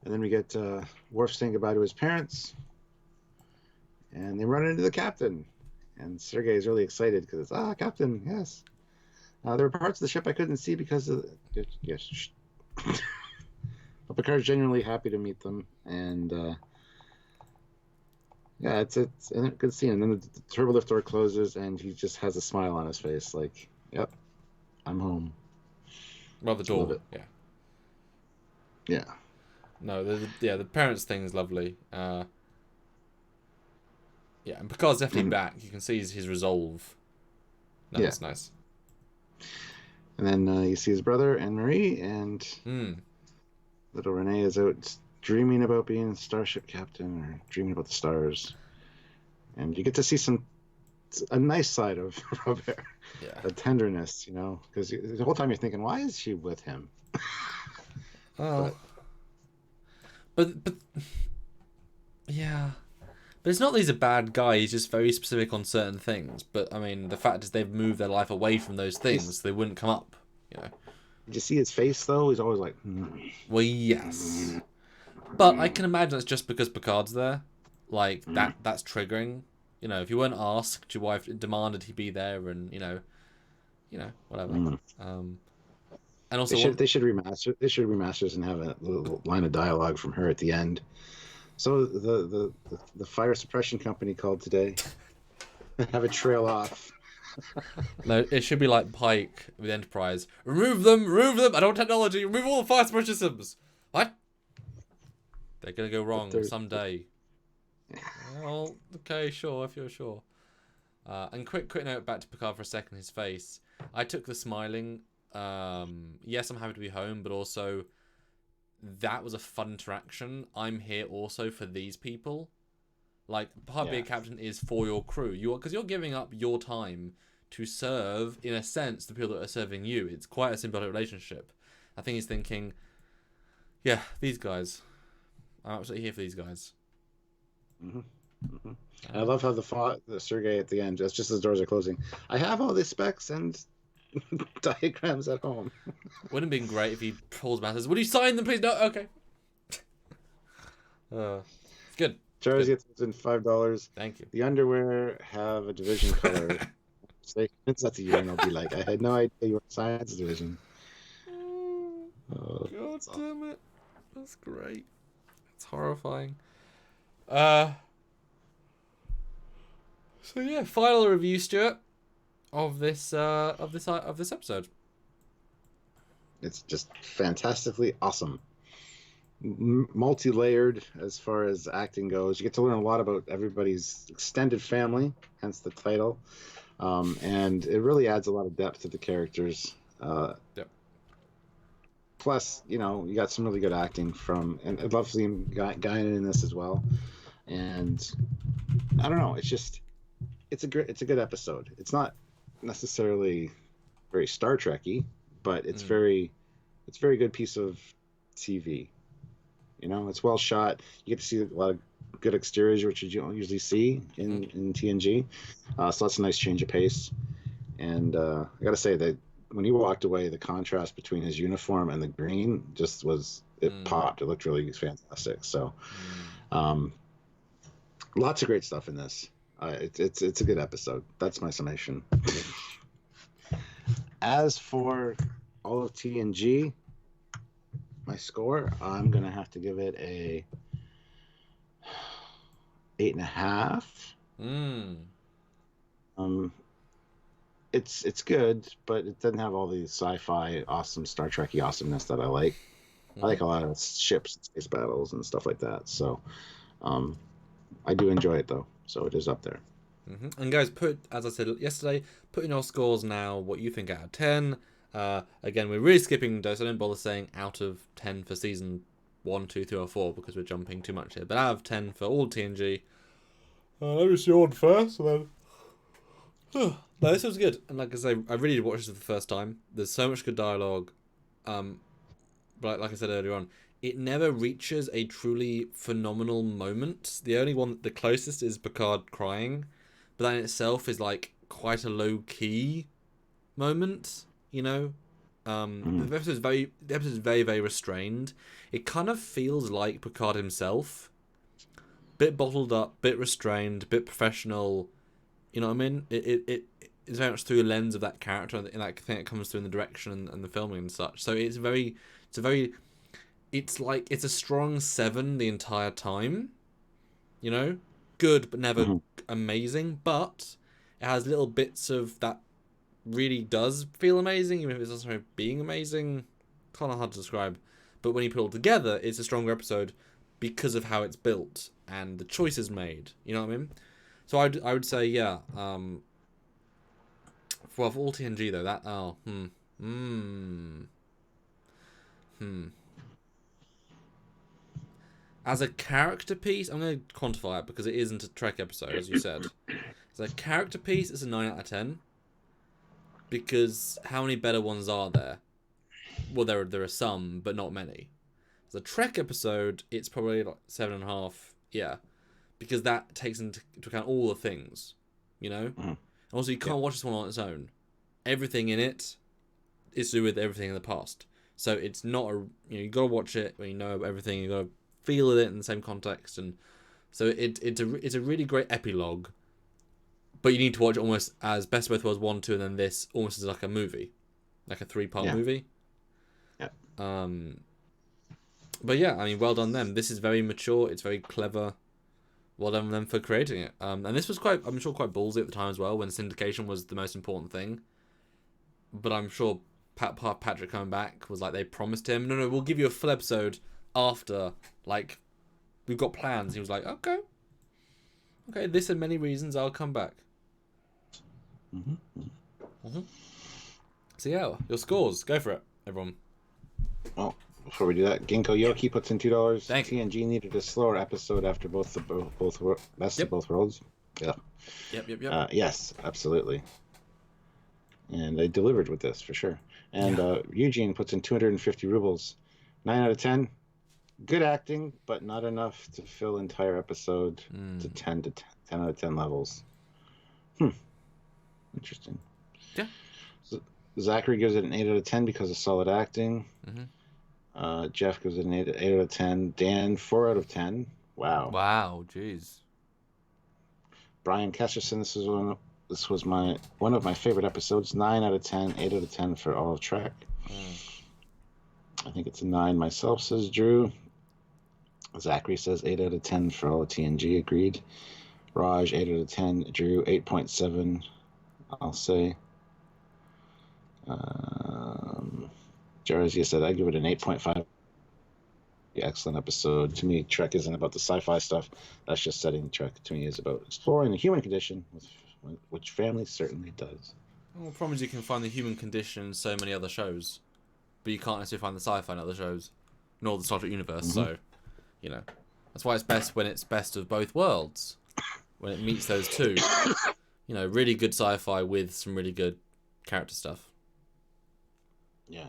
And then we get Worf saying goodbye to his parents. And they run into the captain. And Sergei is really excited because it's, Captain, yes. There were parts of the ship I couldn't see because of... Yes. But Picard's genuinely happy to meet them. And... yeah, it's a good scene. And then the turbo lift door closes, and he just has a smile on his face, like, "Yep, I'm home." Well, the door, yeah. No, the parents thing is lovely. Yeah, and Picard's definitely back. You can see his resolve. No, that's nice. And then you see his brother and Marie, and little Renee is out dreaming about being a starship captain, or dreaming about the stars. And you get to see a nice side of Robert. Yeah. A tenderness, because the whole time you're thinking, why is she with him? Oh. But yeah. But it's not that he's a bad guy, he's just very specific on certain things. But, I mean, the fact is they've moved their life away from those things, so they wouldn't come up, Did you see his face, though? He's always like, Well, yes. But I can imagine it's just because Picard's there. Like, that's triggering. If you weren't asked, your wife demanded he be there, and, whatever. And also... They should remaster this and have a little line of dialogue from her at the end. So the fire suppression company called today. Have it trail off. No, it should be like Pike with Enterprise. Remove them! I don't want technology! Remove all the fire suppression systems! What? They're going to go wrong someday. Well, okay, sure, if you're sure. And quick note back to Picard for a second, his face. I took the smiling. Yes, I'm happy to be home, but also that was a fun interaction. I'm here also for these people. Like, part of being a captain is for your crew. Because you're giving up your time to serve, in a sense, the people that are serving you. It's quite a symbiotic relationship. I think he's thinking, yeah, these guys. I'm absolutely here for these guys. I love how the Sergei at the end, just as the doors are closing, I have all the specs and diagrams at home. Wouldn't have been great if he pulls back and says, would you sign them, please? No, okay. It's good. Jersey, it's in $5. Thank you. The underwear have a division color. Say it's at the end, I'll be like, I had no idea you were science division. God That's awesome. damn it. That's great. It's horrifying. So yeah, final review, Stuart, of this episode. It's just fantastically awesome. Multi-layered as far as acting goes. You get to learn a lot about everybody's extended family, hence the title. And it really adds a lot of depth to the characters. Yep. Plus, you got some really good acting and I'd love to see him Guinan in this as well. And I don't know, it's a good episode. It's not necessarily very Star Trek-y, but it's very good piece of TV. It's well shot. You get to see a lot of good exteriors, which you don't usually see in TNG. So that's a nice change of pace. And I got to say that when he walked away, the contrast between his uniform and the green just popped. It looked really fantastic. So lots of great stuff in this. It's a good episode. That's my summation. As for all of TNG, my score, I'm gonna have to give it a 8.5. It's good, but it doesn't have all the sci-fi awesome Star Trek-y awesomeness that I like. I like a lot of ships and space battles and stuff like that. So I do enjoy it though. So it is up there. And guys, as I said yesterday, put in your scores now what you think out of 10. Again, we're really skipping those. I don't bother saying out of 10 for season 1, 2, 3, or 4 because we're jumping too much here. But out of 10 for all TNG. Let me see one first. And then... No, this was good. And like I say, I really did watch this for the first time. There's so much good dialogue. But like I said earlier on, it never reaches a truly phenomenal moment. The only one, the closest, is Picard crying. But that in itself is like quite a low-key moment. The episode is very, very restrained. It kind of feels like Picard himself, bit bottled up, bit restrained, bit professional. You know what I mean? It's very much through the lens of that character and that thing that comes through in the direction and the filming and such. So it's a strong 7 the entire time. Good but never amazing. But it has little bits of that. Really does feel amazing, even if it's not necessarily being amazing. Kind of hard to describe, but when you put it all together, it's a stronger episode because of how it's built and the choices made. You know what I mean? So I would say yeah. For all TNG though, as a character piece, I'm going to quantify it because it isn't a Trek episode, as you said. As a character piece, it's a 9 out of 10. Because how many better ones are there? Well, there are some, but not many. As a Trek episode, it's probably like 7.5. Yeah, because that takes into account all the things, And also, you can't watch this one on its own. Everything in it is to do with everything in the past. So it's not you gotta watch it when you know everything. You gotta feel it in the same context, and so it's a really great epilogue. But you need to watch it almost as Best of Both Worlds 1, 2, and then this almost as like a movie. Like a 3-part movie. Yeah. But yeah, I mean, well done them. This is very mature. It's very clever. Well done them for creating it. And this was quite ballsy at the time as well, when syndication was the most important thing. But I'm sure Patrick coming back was like, they promised him, no, we'll give you a full episode after, like, we've got plans. He was like, okay, this and many reasons, I'll come back. So yeah, your scores. Go for it, everyone. Well, before we do that, Ginkgo Yoki puts in $2. Thank you. TNG needed a slower episode after both Best of Both Worlds. Yeah. Yep. Yes, absolutely. And they delivered with this for sure. And Eugene puts in 250 rubles. 9 out of 10. Good acting, but not enough to fill entire episode to 10 out of 10 levels. Interesting. Yeah. So Zachary gives it an 8 out of 10 because of solid acting. Jeff gives it an 8 out of 10. Dan, 4 out of 10. Wow. Wow, jeez. Brian Kesterson, this was one of my favorite episodes. 9 out of 10. 8 out of 10 for all of Trek. I think it's a 9 myself, says Drew. Zachary says 8 out of 10 for all of TNG. Agreed. Raj, 8 out of 10. Drew, 8.7. I'll say. Jersey said I give it an 8.5. Excellent episode. To me, Trek isn't about the sci-fi stuff. That's just setting. Trek to me is about exploring the human condition, which family certainly does. Well, the problem is you can find the human condition in so many other shows, but you can't necessarily find the sci-fi in other shows, nor the Star Trek universe. So, you know, that's why it's best when it's best of both worlds, when it meets those two. You know, really good sci-fi with some really good character stuff. Yeah.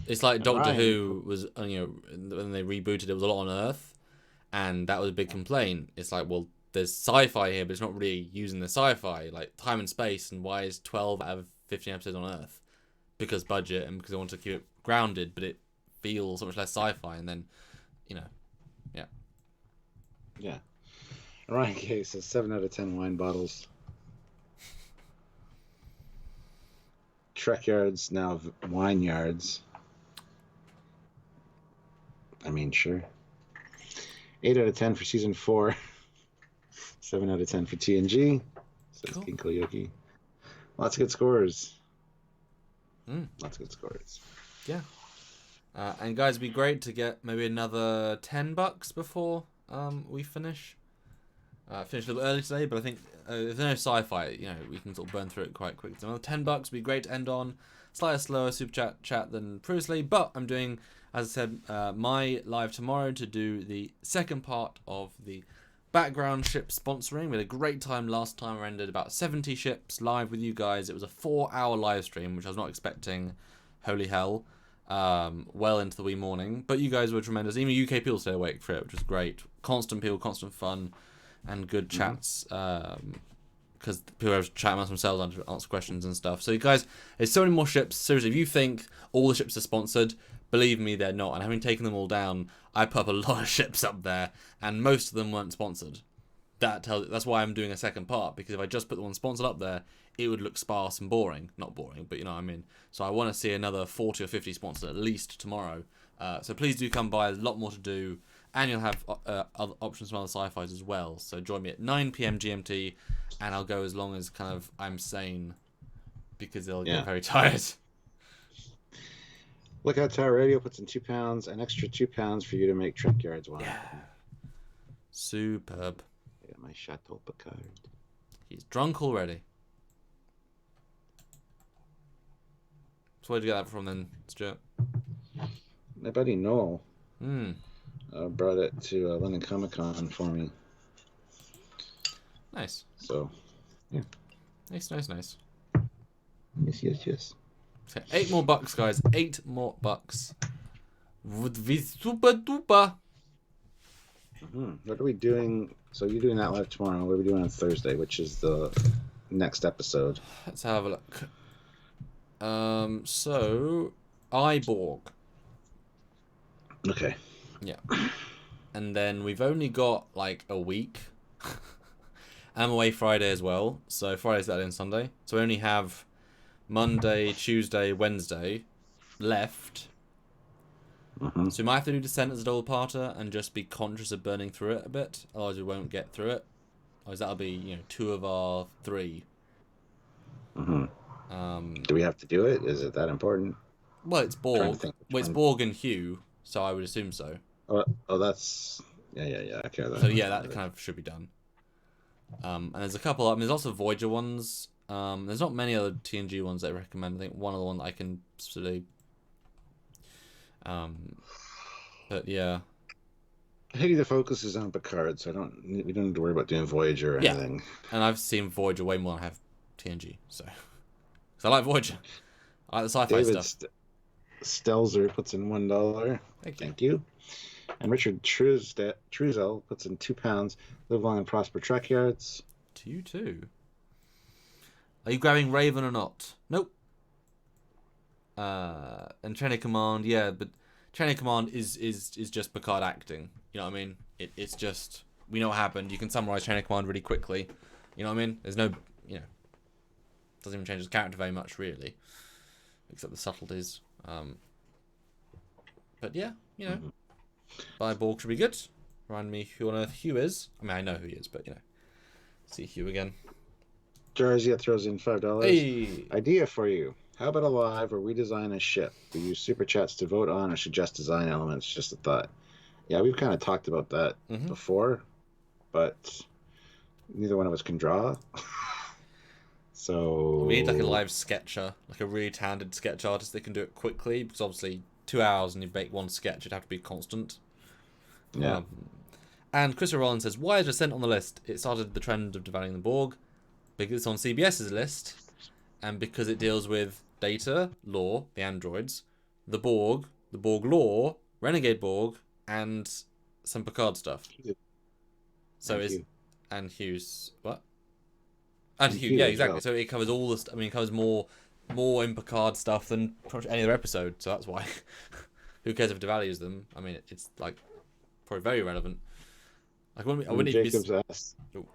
It's like Doctor Who was, when they rebooted, it was a lot on Earth, and that was a big complaint. It's like, well, there's sci-fi here, but it's not really using the sci-fi, like time and space, and why is 12 out of 15 episodes on Earth? Because budget, and because they want to keep it grounded, but it feels so much less sci-fi, and then, yeah. Yeah. Ryan K says 7 out of 10 wine bottles. Trekyards, now wine yards. I mean, sure. 8 out of 10 for season 4. 7 out of 10 for TNG. Says Cool. King Koyoki. Lots of good scores. Lots of good scores. Yeah. And guys, it'd be great to get maybe another $10 before we finish. Finished a little early today, but I think if there's no sci-fi, we can sort of burn through it quite quickly. So another $10 would be great to end on. Slightly slower super chat than previously, but I'm doing, as I said, my live tomorrow to do the second part of the background ship sponsoring. We had a great time last time. I ended about 70 ships live with you guys. It was a 4-hour live stream, which I was not expecting. Holy hell. Well into the wee morning. But you guys were tremendous. Even UK people stayed awake for it, which was great. Constant people, constant fun, and good chats. Because people are chatting amongst themselves and answer questions and stuff. So you guys, there's so many more ships. Seriously, if you think all the ships are sponsored, believe me, they're not. And having taken them all down, I put up a lot of ships up there, and most of them weren't sponsored. That's why I'm doing a second part, because if I just put the one sponsored up there, it would look sparse and boring. Not boring, but you know what I mean. So I want to see another 40 or 50 sponsored at least tomorrow. So please do come by. There's a lot more to do, and you'll have other options from other sci-fis as well. So join me at 9 p.m. GMT, and I'll go as long as kind of I'm sane, because they'll get very tired. Lookout Tower Radio puts in £2, an extra £2 for you to make Trekyards wine. Yeah. Superb. I got my Chateau Picard. He's drunk already. So where'd you get that from then, Stuart? My buddy Noel brought it to London Comic Con for me. Nice. So, yeah. Nice. Yes. So $8 more, guys. $8 more. Would be super duper. What are we doing? So you're doing that live tomorrow. What are we doing on Thursday, which is the next episode? Let's have a look. So Iborg. Okay. Yeah. And then we've only got like a week. I'm away Friday as well. So Friday, Saturday, and Sunday. So we only have Monday, Tuesday, Wednesday left. So we might have to do Descent as a double parter and just be conscious of burning through it a bit. Otherwise we won't get through it. Otherwise that'll be, 2 of our 3. Do we have to do it? Is it that important? Well, it's Borg. Well, it's Borg and Hugh, so I would assume so. Oh, that's... Yeah. Okay, So yeah, that kind of should be done. And there's a couple. There's also Voyager ones. There's not many other TNG ones that I recommend. I think one other one that I can specifically. But yeah. I think the focus is on Picard, so we don't need to worry about doing Voyager or anything. And I've seen Voyager way more than I have TNG, so. Because I like Voyager. I like the sci-fi stuff. Stelzer puts in $1. Thank you. And Richard Truzel puts in £2. Live long and prosper, Trekyards. To you too. Are you grabbing Raven or not? Nope. And Training Command, yeah, but Chain of Command is just Picard acting. You know what I mean? It's just, we know what happened. You can summarize Chain of Command really quickly. You know what I mean? There's no, doesn't even change his character very much really, except the subtleties. But yeah, Borg should be good. Remind me who on earth Hugh is. I mean, I know who he is, but see Hugh again. Jarzia throws in $5. Hey. Idea for you. How about a live where we design a ship? We use super chats to vote on, or suggest design elements? Just a thought. Yeah, we've kind of talked about that before, but neither one of us can draw. So we need like a live sketcher, like a really talented sketch artist that can do it quickly, because obviously 2 hours and you make one sketch, it'd have to be constant. Yeah. And Christopher Rollins says, why is Descent on the list? It started the trend of devaluing the Borg, because it's on CBS's list, and because it deals with Data, Lore, the androids, the Borg lore, Renegade Borg, and some Picard stuff. So and Hugh's what? And Hugh, yeah, exactly. Well. So it covers all the. It covers more in Picard stuff than any other episode. So that's why. Who cares if it devalues them? I mean, it's like probably very relevant. Like I wouldn't Jacob's asked. Oh.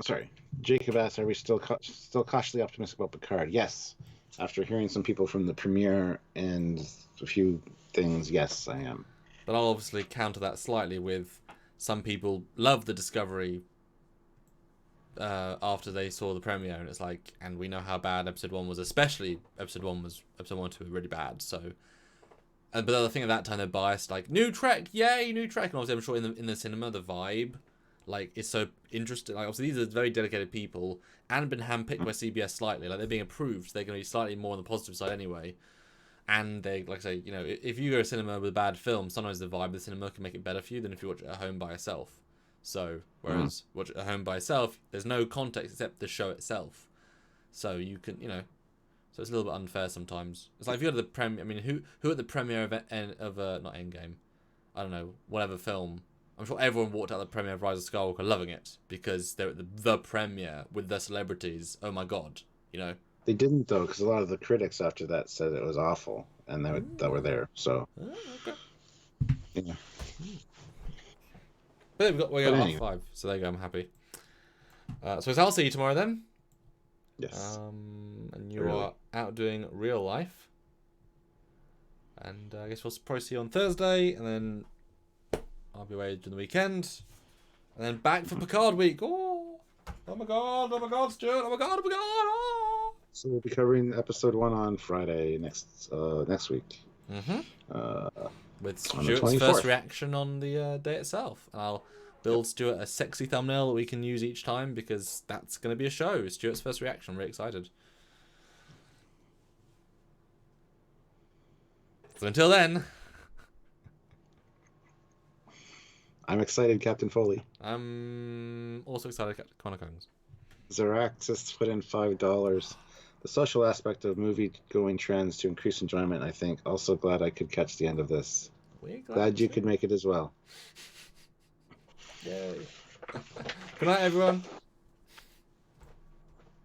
Sorry, Jacob asked, "Are we still cautiously optimistic about Picard?" Yes. After hearing some people from the premiere and a few things, yes, I am. But I'll obviously counter that slightly with some people love the Discovery after they saw the premiere, and it's like, and we know how bad episode 1 was, especially episode 1 and 2 were really bad. So, but the other thing at that time they're biased, like new Trek, yay, new Trek, and obviously I'm sure in the cinema the vibe, like, is so interesting. Like obviously these are very dedicated people and been handpicked by CBS slightly, like they're being approved. They're going to be slightly more on the positive side anyway. And they, like I say, if you go to cinema with a bad film, sometimes the vibe of the cinema can make it better for you than if you watch it at home by yourself. So, whereas watch it at home by yourself, there's no context except the show itself. So you can, so it's a little bit unfair sometimes. It's like if you go to the premiere, I mean, who at the premiere of not Endgame, I don't know, whatever film, I'm sure everyone walked out the premiere of Rise of Skywalker loving it because they're at the premiere with their celebrities. Oh my god, They didn't though, because a lot of the critics after that said it was awful, and that were there. So, okay. Yeah. But we got half 5, so there you go. I'm happy. So I'll see you tomorrow then. Yes. And you are out doing real life, and I guess we'll probably see you on Thursday, and then I'll be away during the weekend, and then back for Picard week. Oh my god, Stuart! Oh my god! Oh! So we'll be covering episode 1 on Friday next week. With Stuart's first reaction on the day itself, and I'll build Stuart a sexy thumbnail that we can use each time, because that's going to be a show. Stuart's first reaction. I'm really excited. So until then, I'm excited, Captain Foley. I'm also excited, Captain Connor Combs. Zaraxis put in $5. The social aspect of movie-going trends to increase enjoyment, I think. Also glad I could catch the end of this. Glad you could make it as well. Yay. Good night, everyone.